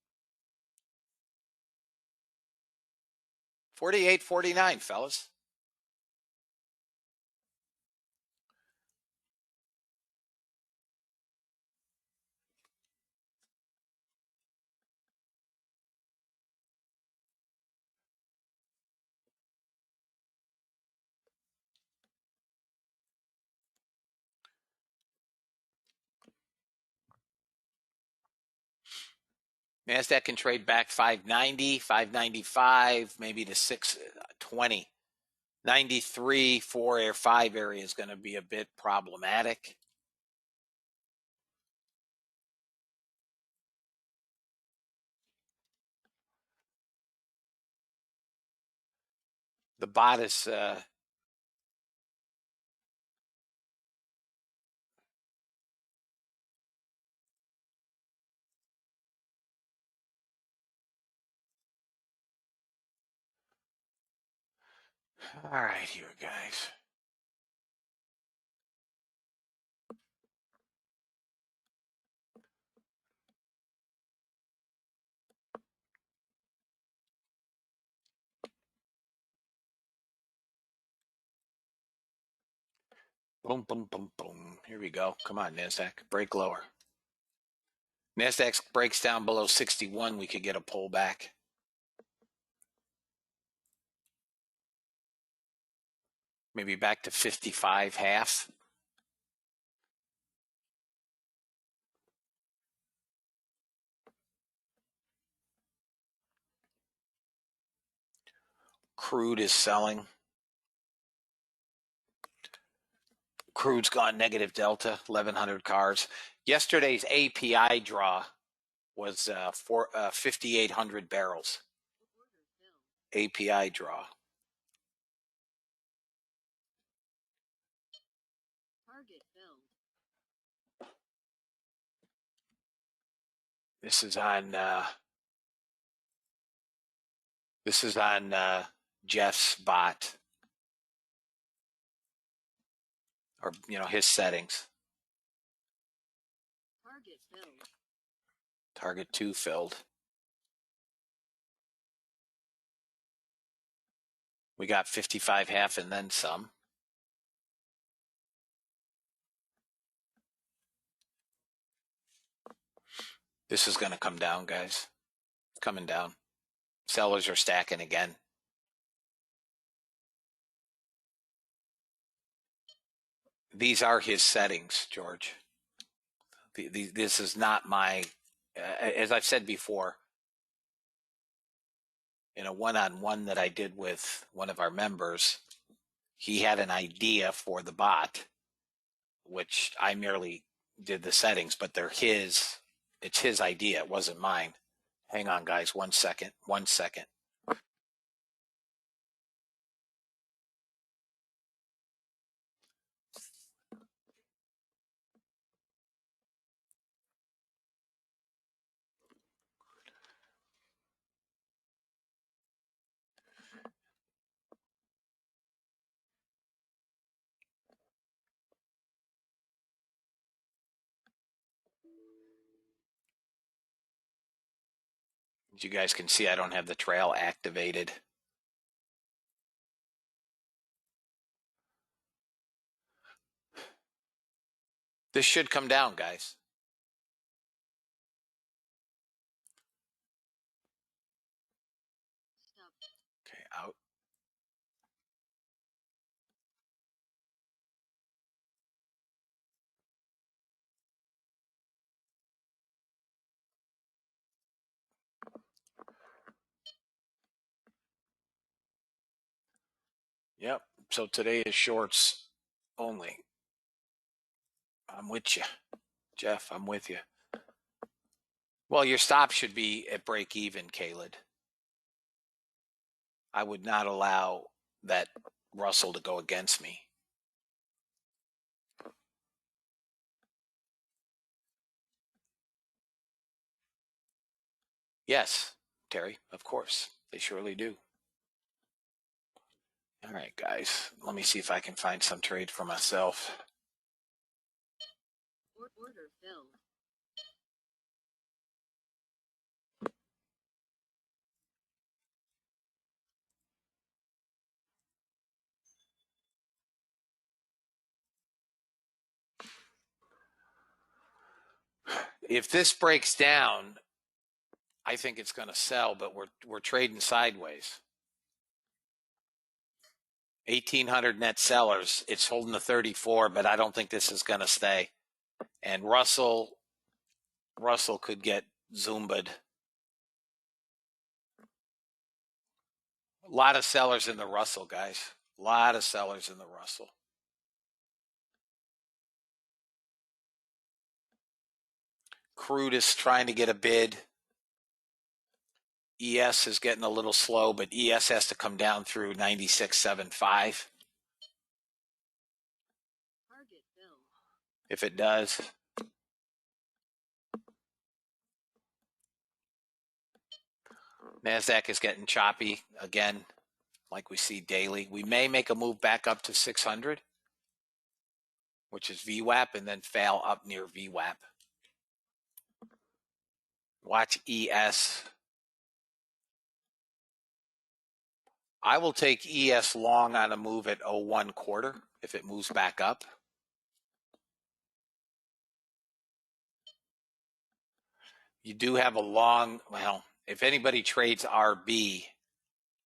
48, 49, fellas. NASDAQ can trade back 590, 595, maybe to 620. 93, 4 or 5 area is going to be a bit problematic. The bot is all right here, guys. Boom, boom, boom, boom. Here we go. Come on, NASDAQ. Break lower. NASDAQ breaks down below 61. We could get a pullback. Maybe back to 55 half. Crude is selling. Crude's gone negative delta, 1,100 cars. Yesterday's API draw was 5,800 barrels. Order filled. API draw. Target filled. This is on Jeff's bot, or his settings. Target filled. Target 2 filled. We got 55 half and then some. This is going to come down, guys. It's coming down. Sellers are stacking again. These are his settings, George. This is not my, as I've said before, in a one-on-one that I did with one of our members, he had an idea for the bot, which I merely did the settings, but they're his. It's his idea. It wasn't mine. Hang on, guys. 1 second. 1 second. As you guys can see, I don't have the trail activated. This should come down, guys. Stop. Okay, out. Yep. So today is shorts only. I'm with you. Jeff, I'm with you. Well, your stop should be at break even, Caleb. I would not allow that Russell to go against me. Yes, Terry, of course. They surely do. All right, guys. Let me see if I can find some trade for myself. Order filled. If this breaks down, I think it's going to sell, but we're trading sideways. 1,800 net sellers. It's holding the 34, but I don't think this is going to stay. And Russell could get Zumba'd. A lot of sellers in the Russell, guys. A lot of sellers in the Russell. Crude is trying to get a bid. ES is getting a little slow, but ES has to come down through 96.75. Target filled. If it does. NASDAQ is getting choppy again, like we see daily. We may make a move back up to 600, which is VWAP, and then fail up near VWAP. Watch ES. I will take ES long on a move at 01 quarter if it moves back up. You do have a long, well, if anybody trades RB,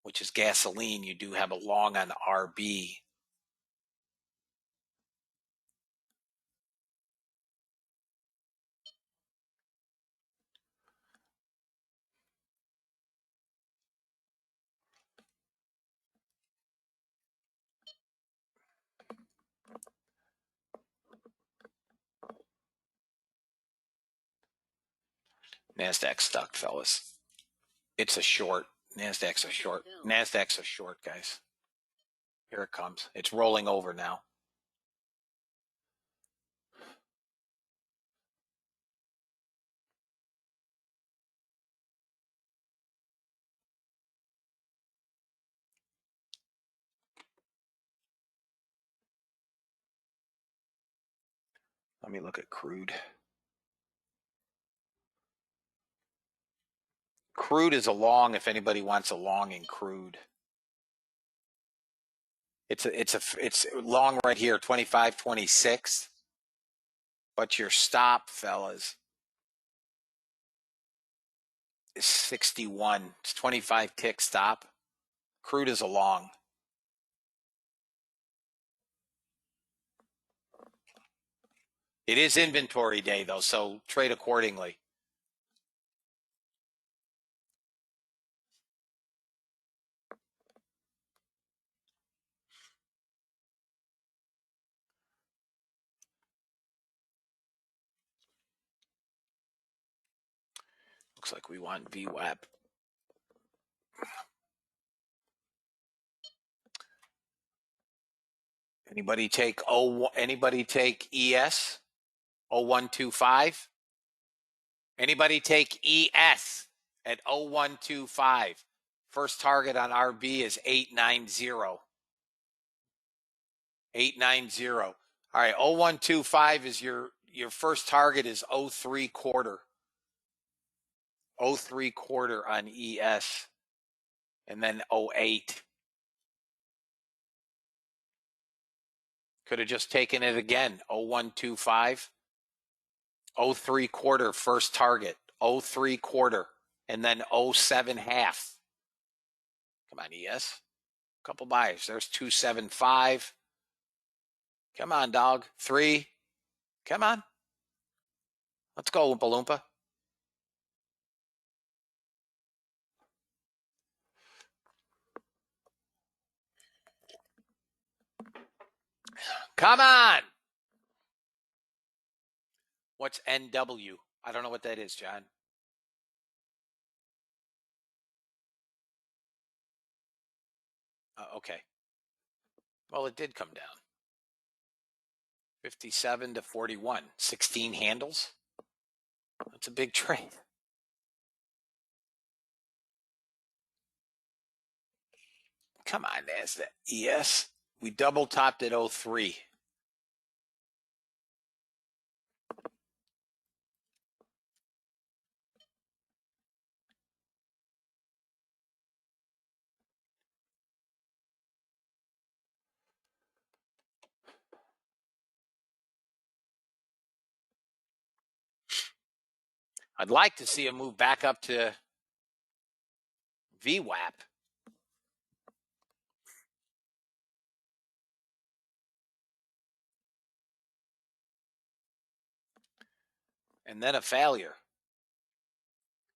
which is gasoline, you do have a long on RB. NASDAQ stuck, fellas. It's a short. NASDAQ's a short. NASDAQ's a short, guys. Here it comes. It's rolling over now. Let me look at crude. Crude is a long if anybody wants a long in crude. It's long right here, 25.26. But your stop, fellas, is 61. It's 25 tick stop. Crude is a long. It is inventory day though, so trade accordingly. Looks like we want VWAP. Anybody take ES 0125? Anybody take ES at 0125? First target on RB is 890. 890. All right, 0125 is your first target is 03 quarter. 03 quarter on ES. And then 08. Could have just taken it again. 0125. 03 quarter first target. 03 quarter. And then 07 half. Come on, ES. Couple buys. There's 275. Come on, dog. 3. Come on. Let's go, Oompa Loompa. Come on. What's NW? I don't know what that is, John. Okay. Well, it did come down. 57 to 41. 16 handles. That's a big trade. Come on, NASDAQ. ES. We double topped at 03. I'd like to see a move back up to VWAP. And then a failure.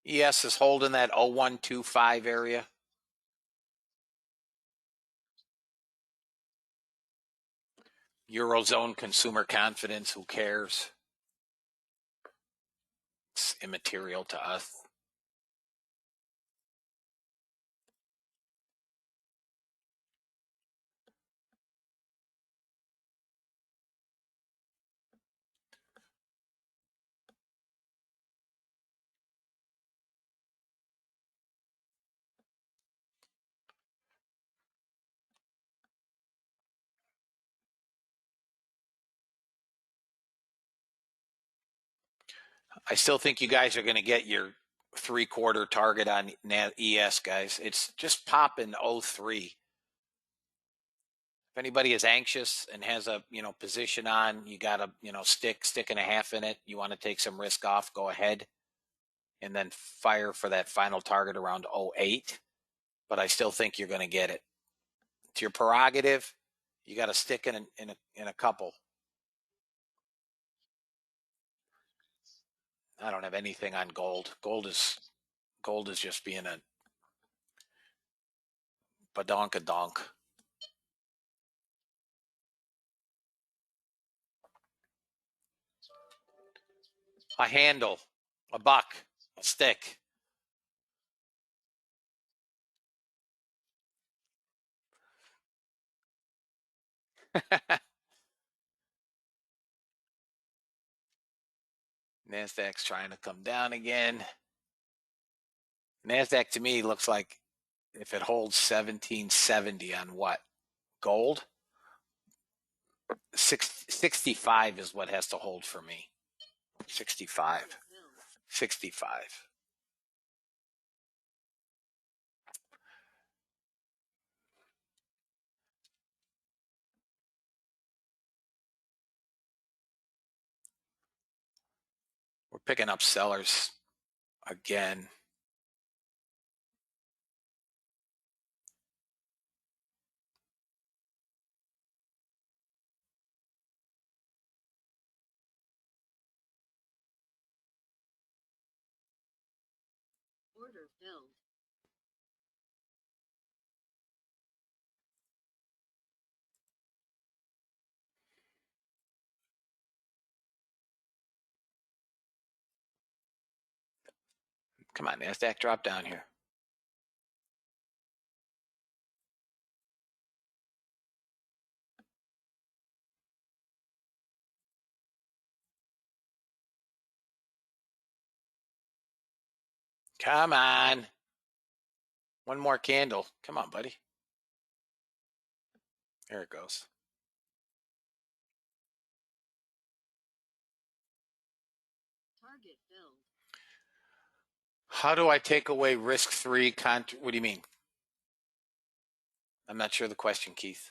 ES is holding that 0125 area. Eurozone consumer confidence, who cares? It's immaterial to us. I still think you guys are going to get your 3/4 target on ES, guys. It's just popping 03. If anybody is anxious and has a position on, you got a stick and a half in it. You want to take some risk off, go ahead, and then fire for that final target around 08. But I still think you're going to get it. It's your prerogative. You got to stick in a couple. I don't have anything on gold. Gold is just being a badonkadonk. A handle, a buck. Stick. NASDAQ's trying to come down again. NASDAQ to me looks like if it holds 1770 on what? Gold? 65 is what has to hold for me. 65. Target filled. 65. We're picking up sellers again. Order filled. Come on, NASDAQ, drop down here. Come on. One more candle. Come on, buddy. There it goes. Target filled. How do I take away risk-free what do you mean? I'm not sure the question, Keith.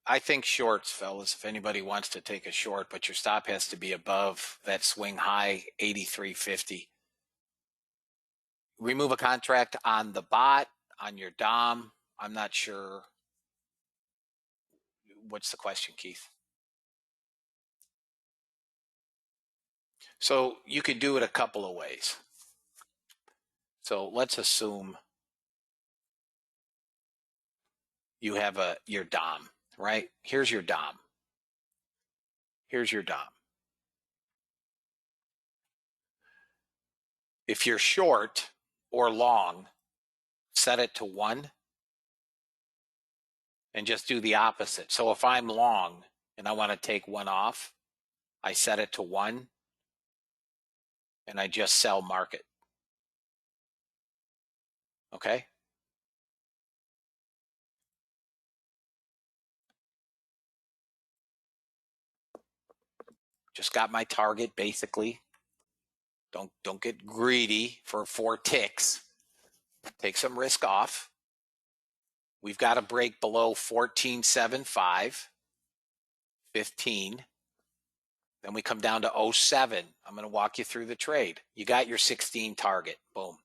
I think shorts, fellas, if anybody wants to take a short, but your stop has to be above that swing high 83.50. Remove a contract on the bot, on your DOM. I'm not sure. What's the question, Keith? So you could do it a couple of ways. So let's assume you have your DOM, right? Here's your DOM. Here's your DOM. If you're short or long, set it to 1 and just do the opposite. So if I'm long and I want to take 1 off, I set it to 1 and I just sell market. Okay? Just got my target basically. Don't get greedy for 4 ticks. Take some risk off. We've got to break below 14.75, 15. Then we come down to 07. I'm going to walk you through the trade. You got your 16 target. Boom.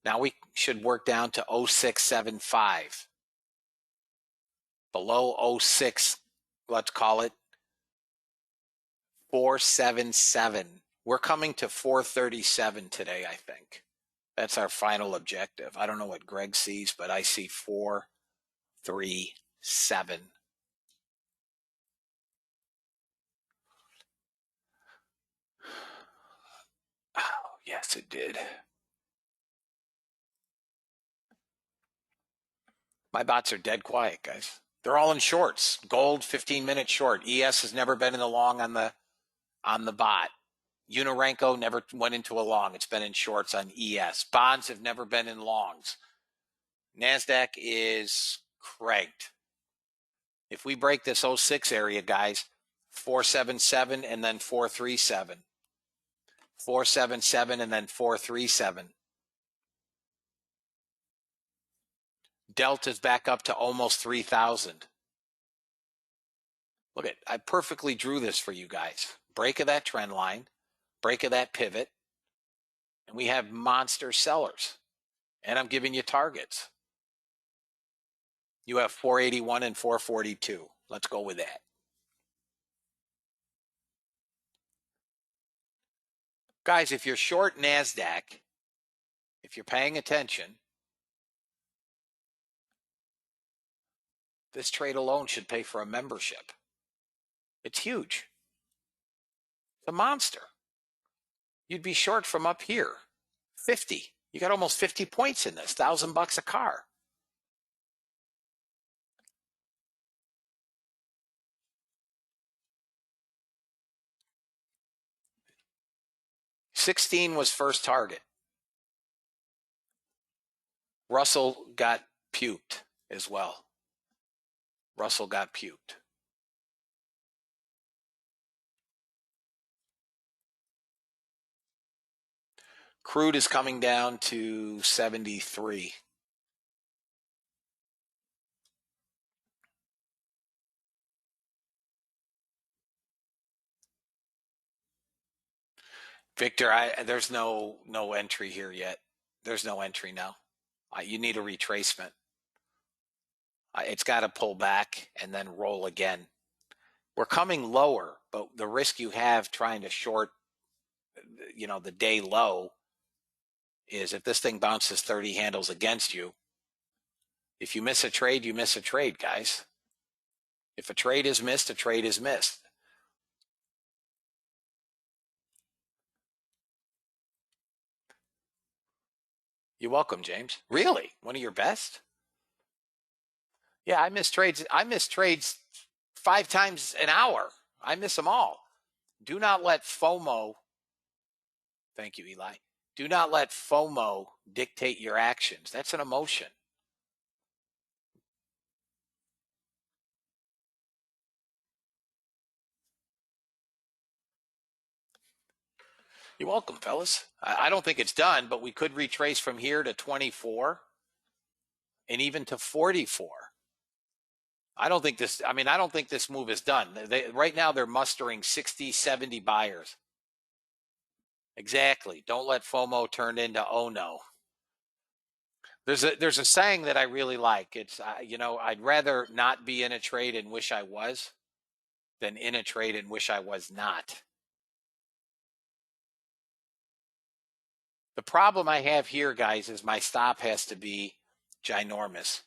Now we should work down to 0675. Below 06, let's call it 477. We're coming to 437 today, I think. That's our final objective. I don't know what Greg sees, but I see 437. Oh, yes, it did. My bots are dead quiet, guys. They're all in shorts. Gold 15-minute short. ES has never been in the long on the bot. Unirenko never went into a long. It's been in shorts on ES. Bonds have never been in longs. NASDAQ is cranked. If we break this 06 area, guys, 477 and then 437. 477 and then 437. Delta's back up to almost 3,000. Look at, I perfectly drew this for you guys. Break of that trend line, break of that pivot, and we have monster sellers. And I'm giving you targets. You have 481 and 442. Let's go with that. Guys, if you're short NASDAQ, if you're paying attention, this trade alone should pay for a membership. It's huge. The monster. You'd be short from up here. 50. You got almost 50 points in this. $1,000 a car. $16 was first target. Russell got puked as well. Russell got puked. Crude is coming down to 73. Victor, there's no entry here yet. There's no entry now. You need a retracement. It's got to pull back and then roll again. We're coming lower, but the risk you have trying to short, the day low is if this thing bounces 30 handles against you, if you miss a trade, you miss a trade, guys. If a trade is missed, a trade is missed. You're welcome, James. Really? One of your best? Yeah, I miss trades. I miss trades 5 times an hour. I miss them all. Do not let FOMO, thank you, Eli. Do not let FOMO dictate your actions. That's an emotion. You're welcome, fellas. I don't think it's done, but we could retrace from here to 24 and even to 44. I don't think this move is done. Right now they're mustering 60, 70 buyers. Exactly. Don't let FOMO turn into oh no. There's a saying that I really like. It's I'd rather not be in a trade and wish I was than in a trade and wish I was not. The problem I have here, guys, is my stop has to be ginormous.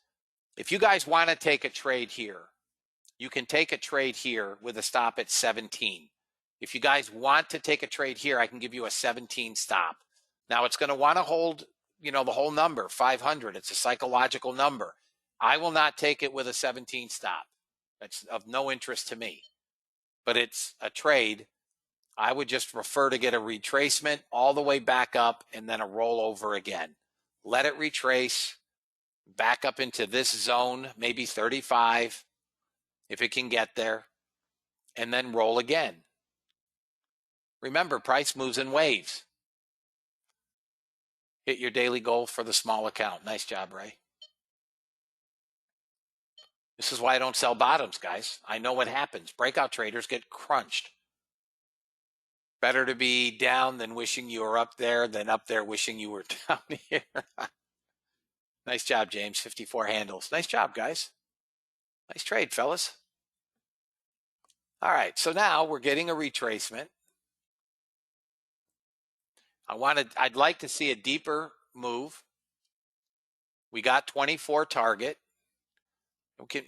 If you guys want to take a trade here, you can take a trade here with a stop at 17. If you guys want to take a trade here, I can give you a 17 stop. Now it's going to want to hold, the whole number, 500. It's a psychological number. I will not take it with a 17 stop. That's of no interest to me. But it's a trade. I would just prefer to get a retracement all the way back up and then a rollover again. Let it retrace back up into this zone, maybe 35, if it can get there, and then roll again. Remember, price moves in waves. Hit your daily goal for the small account. Nice job, Ray. This is why I don't sell bottoms, guys. I know what happens. Breakout traders get crunched. Better to be down than wishing you were up there than up there wishing you were down here. Nice job, James. 54 handles. Nice job, guys. Nice trade, fellas. All right, so now we're getting a retracement. I'd like to see a deeper move. We got 24 target.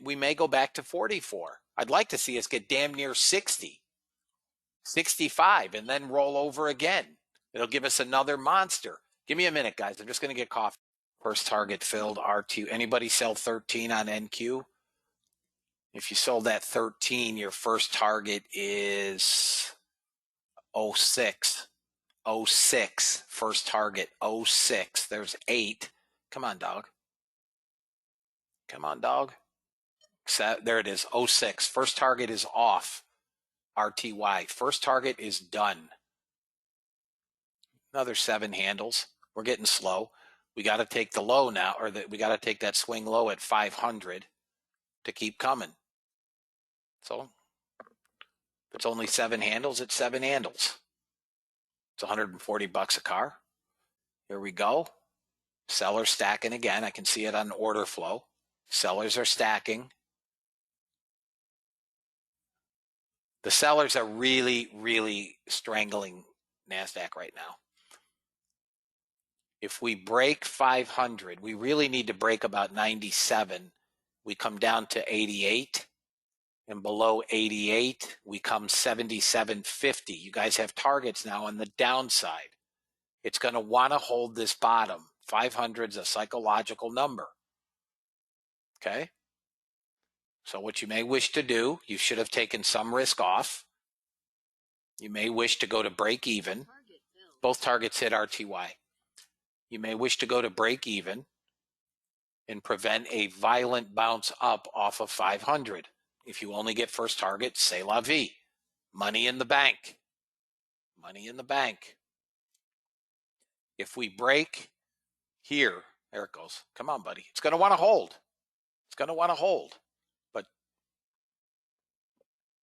We may go back to 44. I'd like to see us get damn near 60, 65, and then roll over again. It'll give us another monster. Give me a minute, guys. I'm just going to get coffee. First target filled, R2. Anybody sell 13 on NQ? If you sold that 13, your first target is 06. 06, first target, 06. There's 8. Come on, dog. Come on, dog. There it is, 06. First target is off. RTY. First target is done. Another 7 handles. We're getting slow. We got to take the low now, we got to take that swing low at 500 to keep coming. So if it's only 7 handles, it's 7 handles. It's $140 a car. Here we go. Sellers stacking again. I can see it on order flow. Sellers are stacking. The sellers are really, really strangling NASDAQ right now. If we break 500, we really need to break about 97. We come down to 88. And below 88, we come 77.50. You guys have targets now on the downside. It's going to want to hold this bottom. 500 is a psychological number. Okay? So what you may wish to do, you should have taken some risk off. You may wish to go to break even. Target filled. Both targets hit RTY. You may wish to go to break even and prevent a violent bounce up off of 500. If you only get first target, c'est la vie. Money in the bank. Money in the bank. If we break here, there it goes. Come on, buddy. It's going to want to hold. It's going to want to hold. But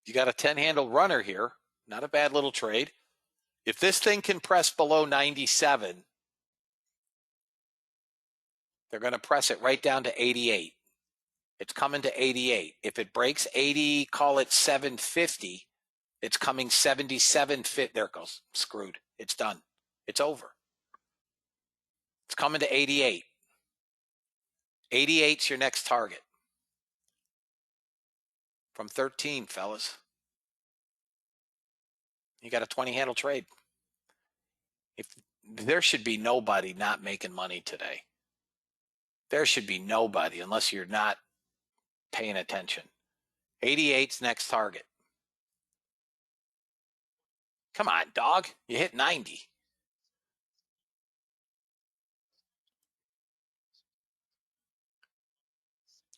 you got a 10-handle runner here. Not a bad little trade. If this thing can press below 97, they're going to press it right down to 88. It's coming to 88. If it breaks 80, call it 750, it's coming 77. There it goes. Screwed. It's done. It's over. It's coming to 88. 88's your next target. From 13, fellas. You got a 20-handle trade. If there should be nobody not making money today. There should be nobody unless you're not paying attention. 88's next target. Come on, dog. You hit 90.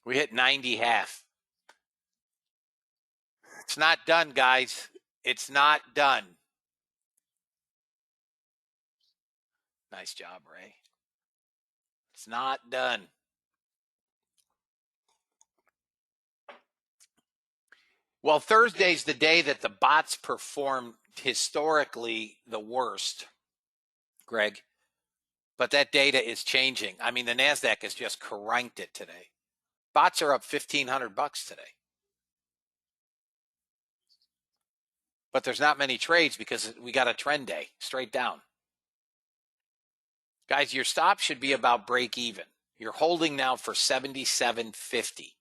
We hit 90 half. It's not done, guys. It's not done. Nice job, Ray. It's not done. Well, Thursday's the day that the bots perform historically the worst, Greg. But that data is changing. I mean, the NASDAQ has just cranked it today. Bots are up $1,500 today. But there's not many trades because we got a trend day straight down. Guys, your stop should be about break even. You're holding now for 77.50.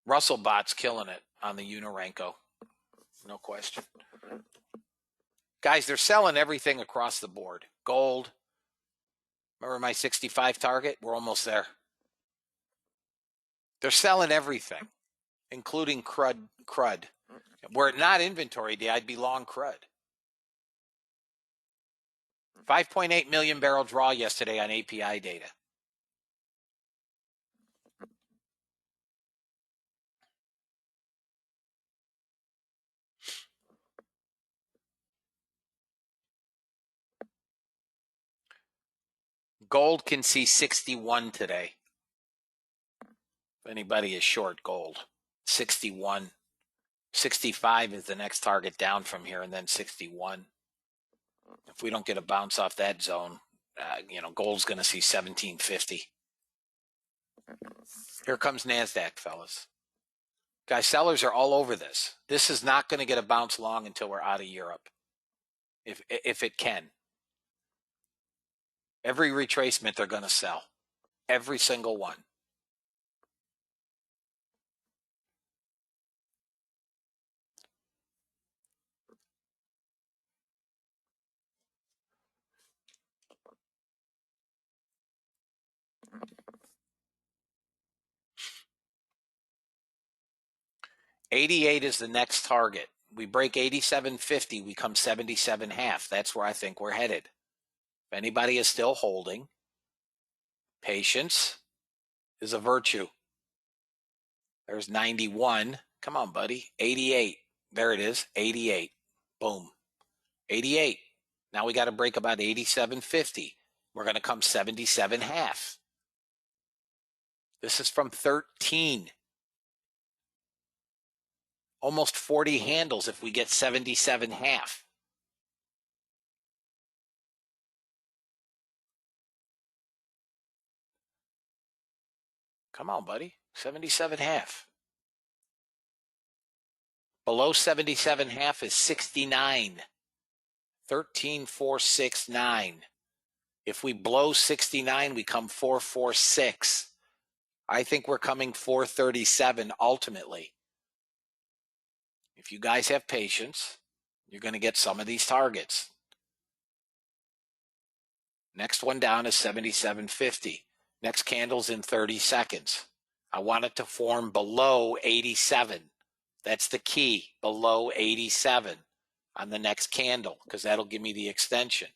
Russell Bot's killing it on the Unirenko. No question. Guys, they're selling everything across the board. Gold. Remember my 65 target? We're almost there. They're selling everything, including crud. Were it not inventory day, I'd be long crud. 5.8 million barrel draw yesterday on API data. Gold can see 61 today. If anybody is short gold, 61. 65 is the next target down from here, and then 61. If we don't get a bounce off that zone, gold's going to see 1750. Here comes NASDAQ, fellas. Guys, sellers are all over this. This is not going to get a bounce long until we're out of Europe, if it can. Every retracement they're going to sell. Every single one. $88 is the next target. We break 87.50, we come 77.5. That's where I think we're headed. If anybody is still holding, patience is a virtue. There's 91. Come on, buddy. 88. There it is. 88. Boom. 88. Now we got to break about 87.50. We're going to come 77.5. This is from 13. Almost 40 handles if we get 77.5. Come on, buddy. 77.5. Below 77.5 is 69. 13,469. If we blow 69, we come 446. I think we're coming 437 ultimately. If you guys have patience, you're going to get some of these targets. Next one down is 77.50. Next candle's in 30 seconds. I want it to form below 87. That's the key, below 87 on the next candle, because that'll give me the extension.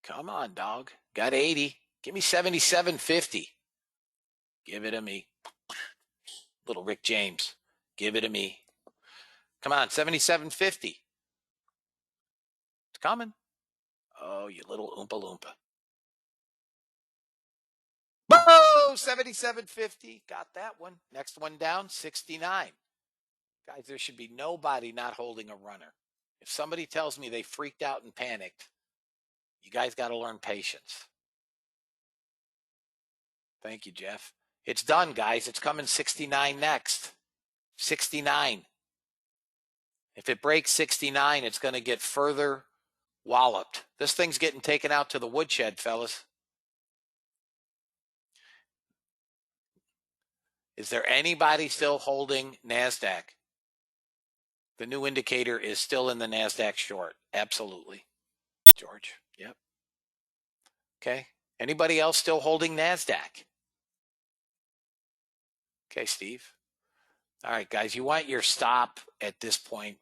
Come on, dog. Got 80. Give me 77.50. Give it to me. Little Rick James. Give it to me. Come on, 77.50. It's coming. Oh, you little Oompa Loompa. Whoa, 77.50. Got that one. Next one down, 69. Guys, there should be nobody not holding a runner. If somebody tells me they freaked out and panicked, you guys got to learn patience. Thank you, Jeff. It's done, guys. It's coming 69 next. 69. If it breaks 69, it's going to get further walloped. This thing's getting taken out to the woodshed, fellas. Is there anybody still holding NASDAQ? The new indicator is still in the NASDAQ short. Absolutely. George. Yep. Okay. Anybody else still holding NASDAQ? Okay, Steve. All right, guys, you want your stop at this point.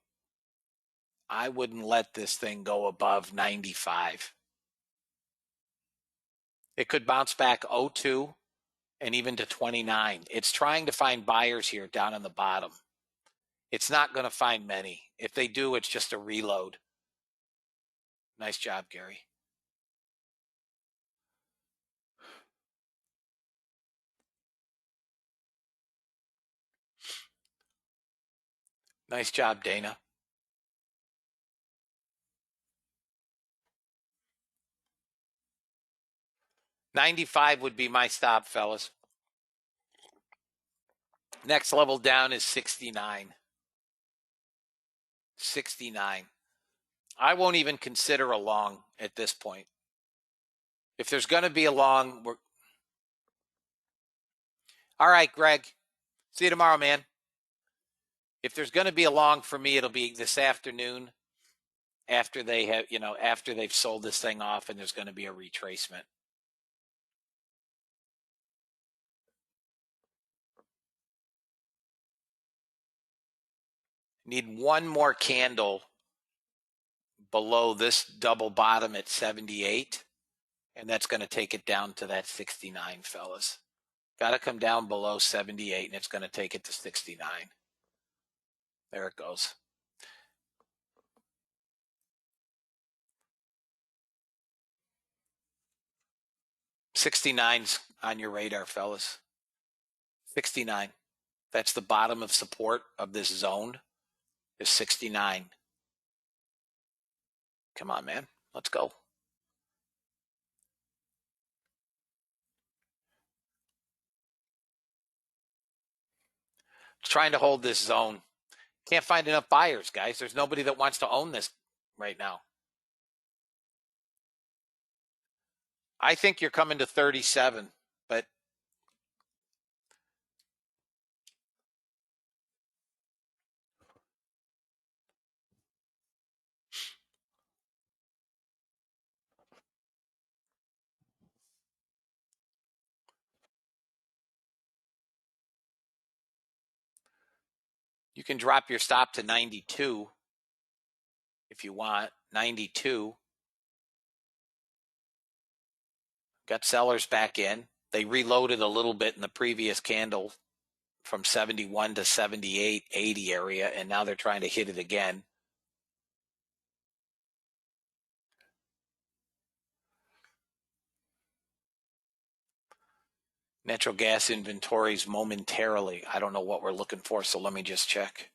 I wouldn't let this thing go above 95. It could bounce back 02 and even to 29. It's trying to find buyers here down on the bottom. It's not going to find many. If they do, it's just a reload. Nice job, Gary. Nice job, Dana. $95 would be my stop, fellas. Next level down is 69. 69. I won't even consider a long at this point. If there's going to be a long, we're... All right, Greg. See you tomorrow, man. If there's going to be a long for me, it'll be this afternoon after they have, after they've sold this thing off and there's going to be a retracement. Need one more candle below this double bottom at 78, and that's going to take it down to that 69, fellas. Got to come down below 78, and it's going to take it to 69. There it goes. $69's on your radar, fellas. 69. That's the bottom of support of this zone. Is 69. Come on, man. Let's go. Trying to hold this zone. Can't find enough buyers, guys. There's nobody that wants to own this right now. I think you're coming to 37, but you can drop your stop to 92 if you want. 92. Got sellers back in. They reloaded a little bit in the previous candle from 71 to 78, 80 area, and now they're trying to hit it again. Natural gas inventories momentarily. I don't know what we're looking for, so let me just check.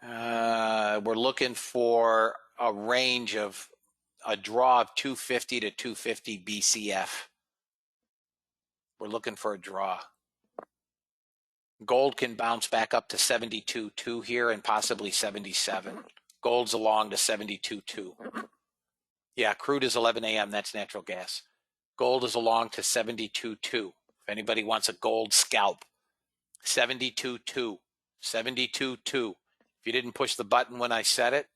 We're looking for a range of a draw of 250 to 250 BCF. We're looking for a draw. Gold can bounce back up to 72.2 here and possibly 77. Gold's along to 72.2. Yeah, crude is 11 a.m. That's natural gas. Gold is along to 72.2. If anybody wants a gold scalp, 72.2. 72.2. If you didn't push the button when I said it,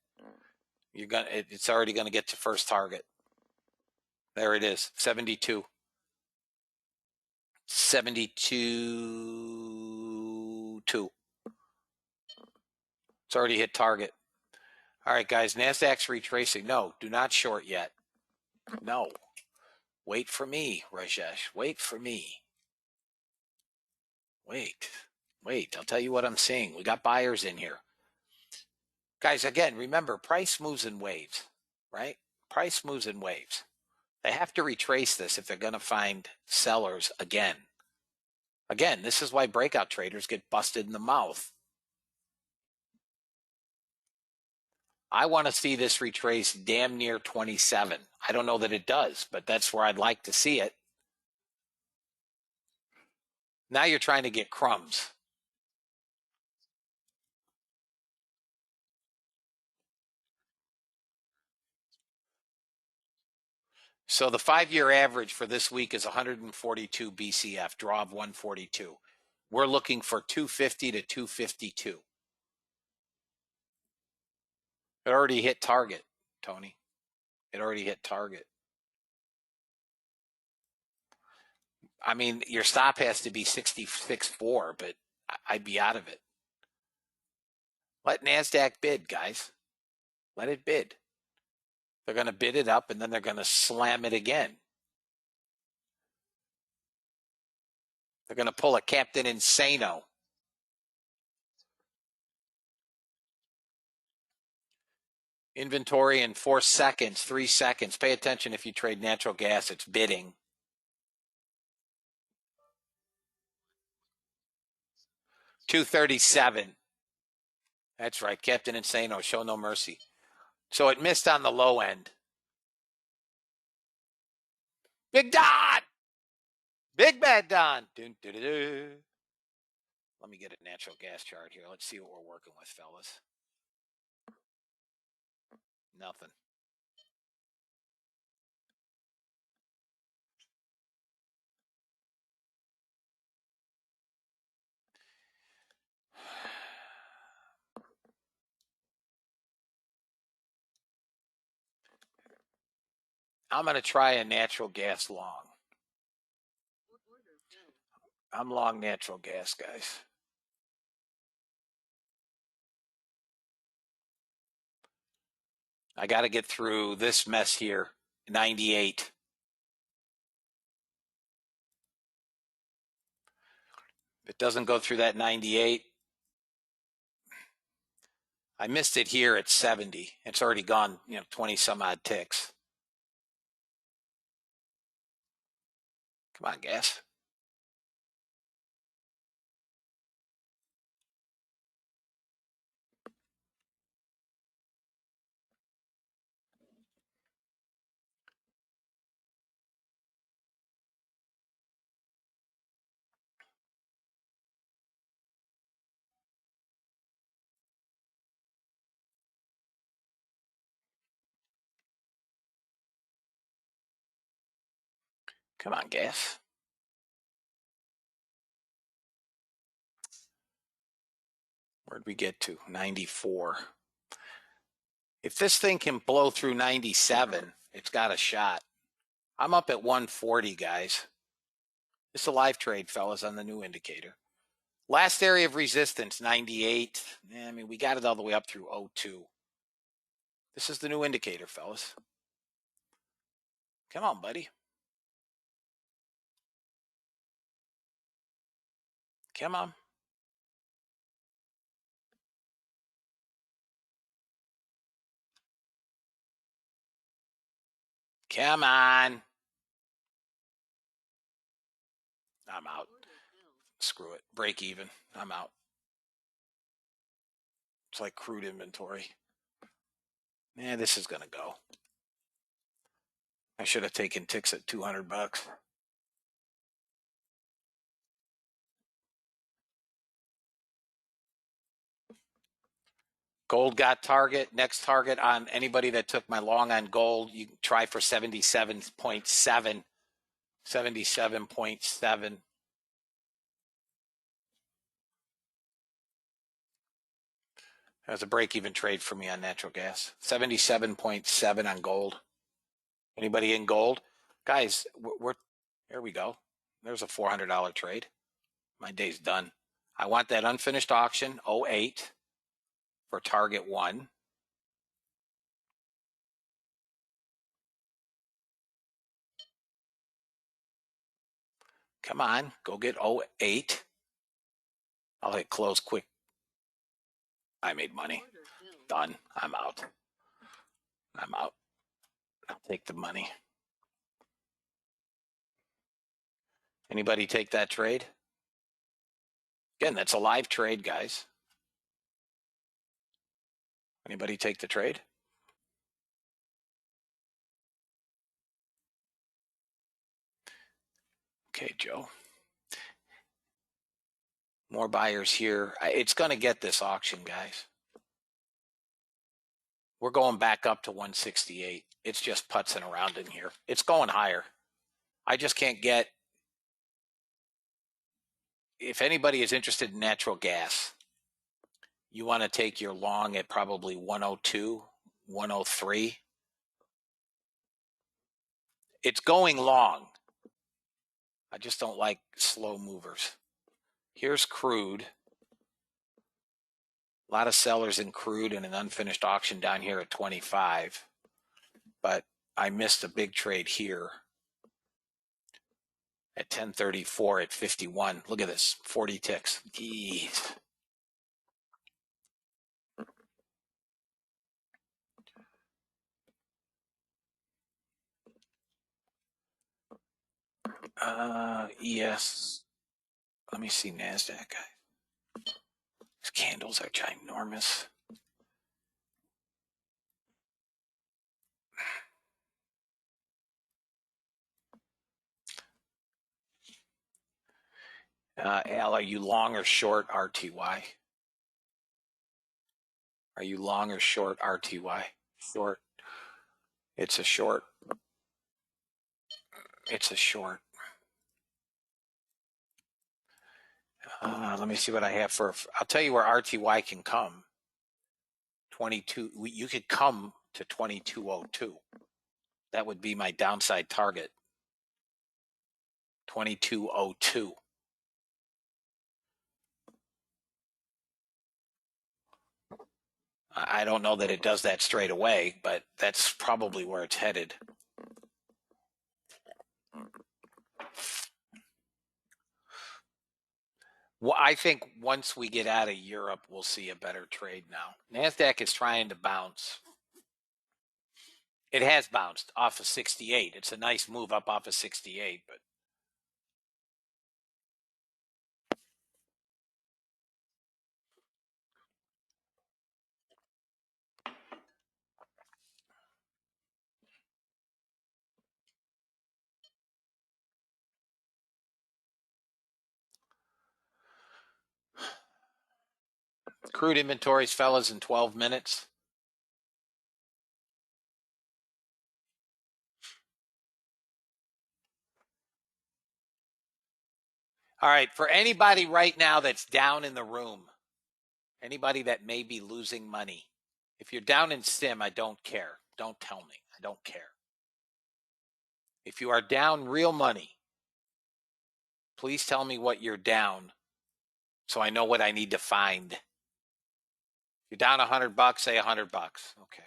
it's already gonna get to first target. There it is, 72. 72.2. It's already hit target. All right, guys, NASDAQ's retracing. No, do not short yet. No. Wait for me, Rajesh. Wait for me. Wait. I'll tell you what I'm seeing. We got buyers in here. Guys, again, remember, price moves in waves, right? Price moves in waves. They have to retrace this if they're going to find sellers again. Again, this is why breakout traders get busted in the mouth. I want to see this retrace damn near 27. I don't know that it does, but that's where I'd like to see it. Now you're trying to get crumbs. So the 5-year average for this week is 142 BCF, draw of 142. We're looking for 250 to 252. It already hit target, Tony. It already hit target. I mean, your stop has to be 66.4, but I'd be out of it. Let NASDAQ bid, guys. Let it bid. They're going to bid it up, and then they're going to slam it again. They're going to pull a Captain Insano. Inventory in 4 seconds, 3 seconds. Pay attention if you trade natural gas. It's bidding. $237. That's right. Captain Insano. Show no mercy. So it missed on the low end. Big Don! Big Bad Don! Dun, dun, dun, dun. Let me get a natural gas chart here. Let's see what we're working with, fellas. Nothing. I'm going to try a natural gas long. Order filled. I'm long natural gas, guys. I got to get through this mess here. 98. If it doesn't go through that 98, I missed it here at 70. It's already gone, 20 some odd ticks. Come on, gas. Come on, gas. Where'd we get to? 94. If this thing can blow through 97, it's got a shot. I'm up at 140, guys. It's a live trade, fellas, on the new indicator. Last area of resistance, 98. I mean, we got it all the way up through 02. This is the new indicator, fellas. Come on, buddy. Come on. Come on. I'm out. Order filled. Screw it. Break even. I'm out. It's like crude inventory. Yeah, this is going to go. I should have taken ticks at $200. Gold got target. Next target on anybody that took my long on gold, you can try for 77.7. 77.7. That's a break-even trade for me on natural gas. 77.7 on gold. Anybody in gold? Guys, we're here we go. There's a $400 trade. My day's done. I want that unfinished auction, 08, for target 1. Come on, go get 08. I'll hit close quick. I made money. Order filled. Done. I'm out. I'm out. I'll take the money. Anybody take that trade? Again, that's a live trade, guys. Anybody take the trade? Okay, Joe. More buyers here. It's going to get this auction, guys. We're going back up to 168. It's just putzing around in here. It's going higher. I just can't get. If anybody is interested in natural gas, you want to take your long at probably 102, 103. It's going long. I just don't like slow movers. Here's crude. A lot of sellers in crude and an unfinished auction down here at 25. But I missed a big trade here at 1034 at 51. Look at this, 40 ticks. Jeez. Yes. Let me see NASDAQ. These candles are ginormous. Al, are you long or short RTY? Are you long or short RTY? Short. It's a short. It's a short. Let me see what I have for. I'll tell you where RTY can come. 22. You could come to 2202. That would be my downside target. 2202. I don't know that it does that straight away, but that's probably where it's headed. Well, I think once we get out of Europe, we'll see a better trade now. NASDAQ is trying to bounce. It has bounced off of 68. It's a nice move up off of 68, but crude inventories, fellas, in 12 minutes. All right, for anybody right now that's down in the room, anybody that may be losing money, if you're down in sim, I don't care. Don't tell me. I don't care. If you are down real money, please tell me what you're down so I know what I need to find. If you're down $100, say $100. Okay.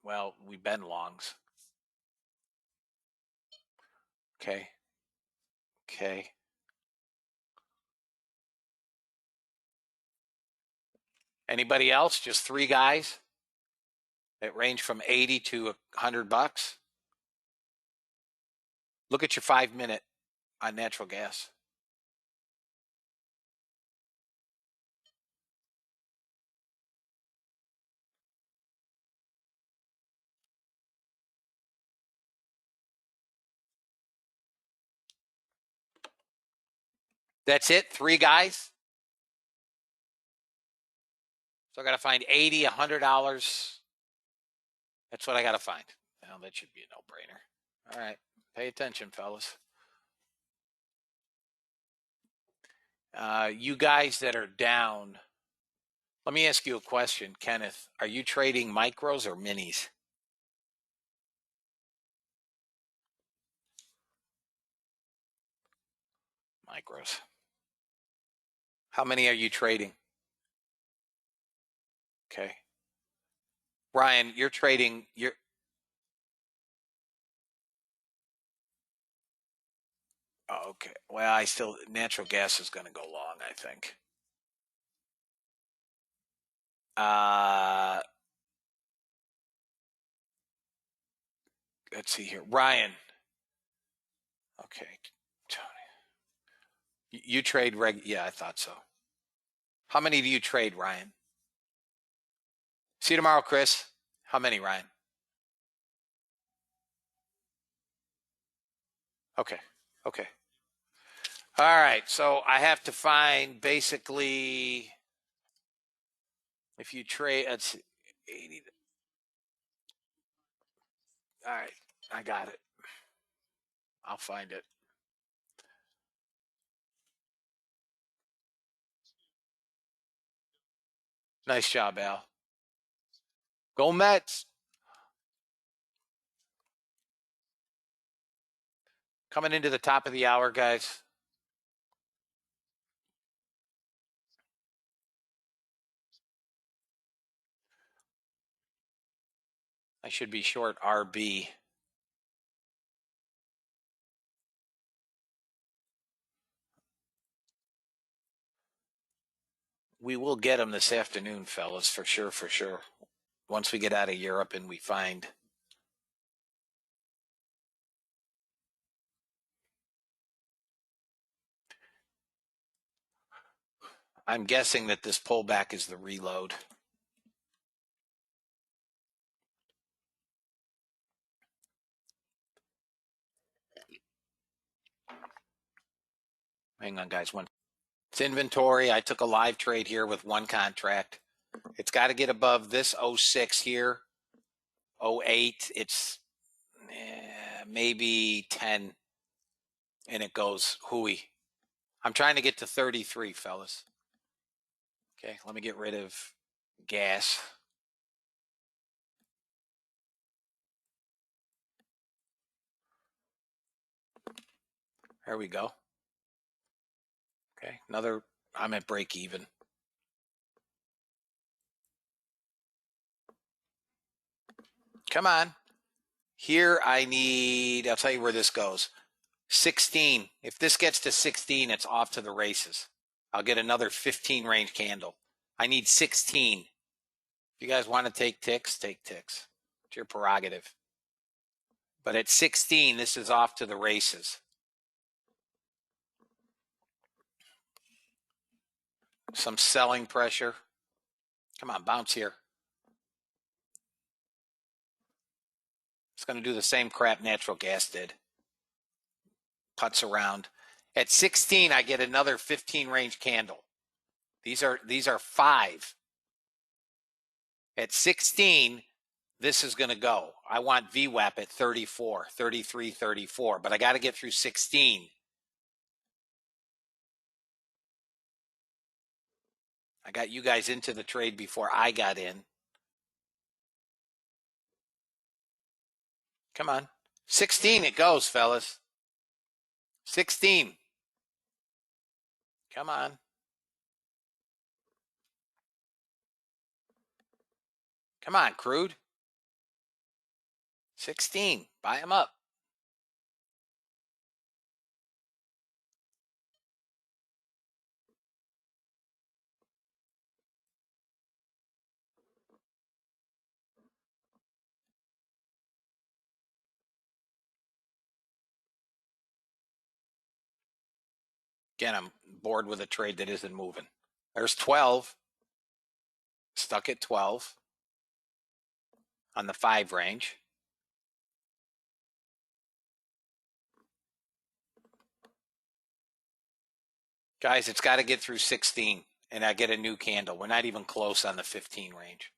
Well, we've been longs. Okay. Okay. Anybody else? Just 3 guys that range from 80 to $100. Look at your 5-minute on natural gas. That's it? 3 guys? So I got to find $80, $100. That's what I got to find. Well, that should be a no-brainer. All right. Pay attention, fellas. You guys that are down, let me ask you a question, Kenneth. Are you trading micros or minis? Micros. How many are you trading? Okay. Ryan, you're trading, oh, okay. Well, natural gas is going to go long, I think. Let's see here. Ryan. Okay. Tony. You trade yeah, I thought so. How many do you trade, Ryan? See you tomorrow, Chris. How many, Ryan? Okay. Okay. All right. So I have to find basically, if you trade, let's see, 80. All right. I got it. I'll find it. Nice job, Al. Go Mets. Coming into the top of the hour, guys. I should be short RB. We will get him this afternoon, fellas, for sure, for sure. Once we get out of Europe and we find. I'm guessing that this pullback is the reload. Hang on, guys. It's inventory. I took a live trade here with one contract. It's got to get above this 06 here. 08. It's maybe 10. And it goes hooey. I'm trying to get to 33, fellas. Okay, let me get rid of gas. There we go. Okay, I'm at break even. Come on. Here I need, I'll tell you where this goes. 16. If this gets to 16, it's off to the races. I'll get another 15 range candle. I need 16. If you guys want to take ticks, take ticks. It's your prerogative. But at 16, this is off to the races. Some selling pressure. Come on, bounce here. It's going to do the same crap natural gas did. Putts around. At 16, I get another 15 range candle. These are 5. At 16, this is going to go. I want VWAP at 34, 33, 34, but I got to get through 16. I got you guys into the trade before I got in. Come on. 16 it goes, fellas. 16. Come on. Come on, crude. 16. Buy them up. Again, I'm bored with a trade that isn't moving. There's 12. Stuck at 12 on the 5 range. Guys, it's got to get through 16 and I get a new candle. We're not even close on the 15 range.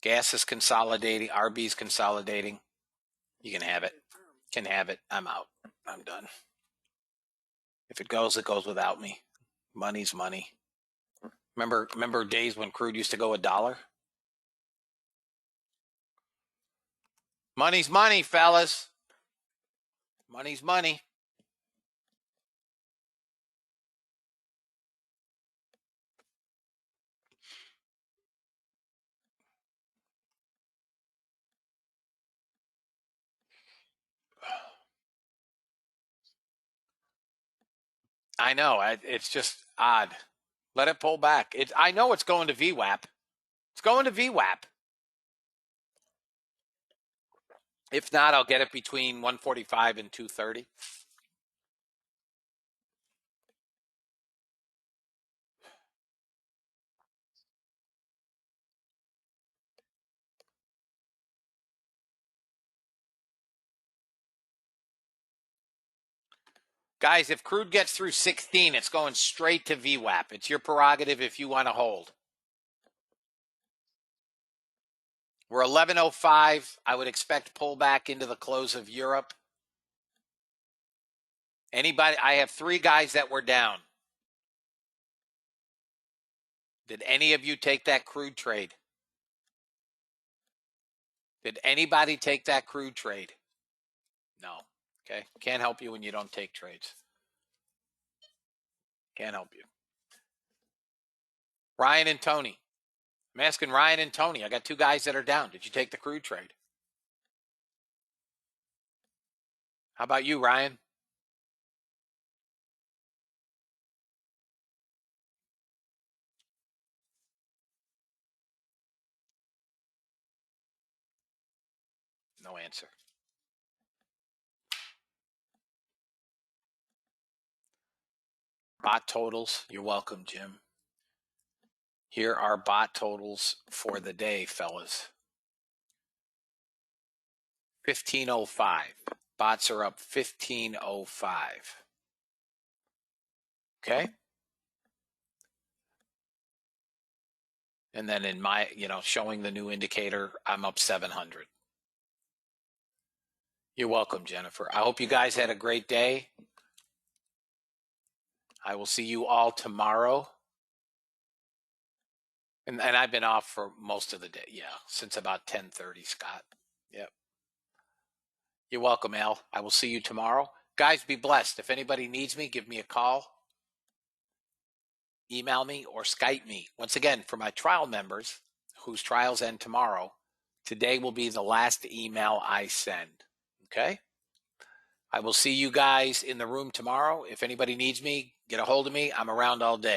Gas is consolidating. RB's consolidating. You can have it. Can have it. I'm out. I'm done. If it goes without me. Money's money. Remember days when crude used to go $1? Money's money, fellas. Money's money. I know. It's just odd. Let it pull back. I know it's going to VWAP. It's going to VWAP. If not, I'll get it between 145 and 230. Guys, if crude gets through 16, it's going straight to VWAP. It's your prerogative if you want to hold. We're 11:05. I would expect pullback into the close of Europe. Anybody? I have 3 guys that were down. Did any of you take that crude trade? Did anybody take that crude trade? No. Okay. Can't help you when you don't take trades. Can't help you. Ryan and Tony. I'm asking Ryan and Tony. I got 2 guys that are down. Did you take the crude trade? How about you, Ryan? No answer. Bot totals. You're welcome, Jim. Here are bot totals for the day, fellas. 1505. Bots are up 1505. Okay. And then in my, showing the new indicator, I'm up 700. You're welcome, Jennifer. I hope you guys had a great day. I will see you all tomorrow. And I've been off for most of the day. Yeah, since about 10:30, Scott. Yep. You're welcome, Al. I will see you tomorrow. Guys, be blessed. If anybody needs me, give me a call, email me, or Skype me. Once again, for my trial members whose trials end tomorrow, today will be the last email I send. Okay? I will see you guys in the room tomorrow. If anybody needs me, get a hold of me. I'm around all day.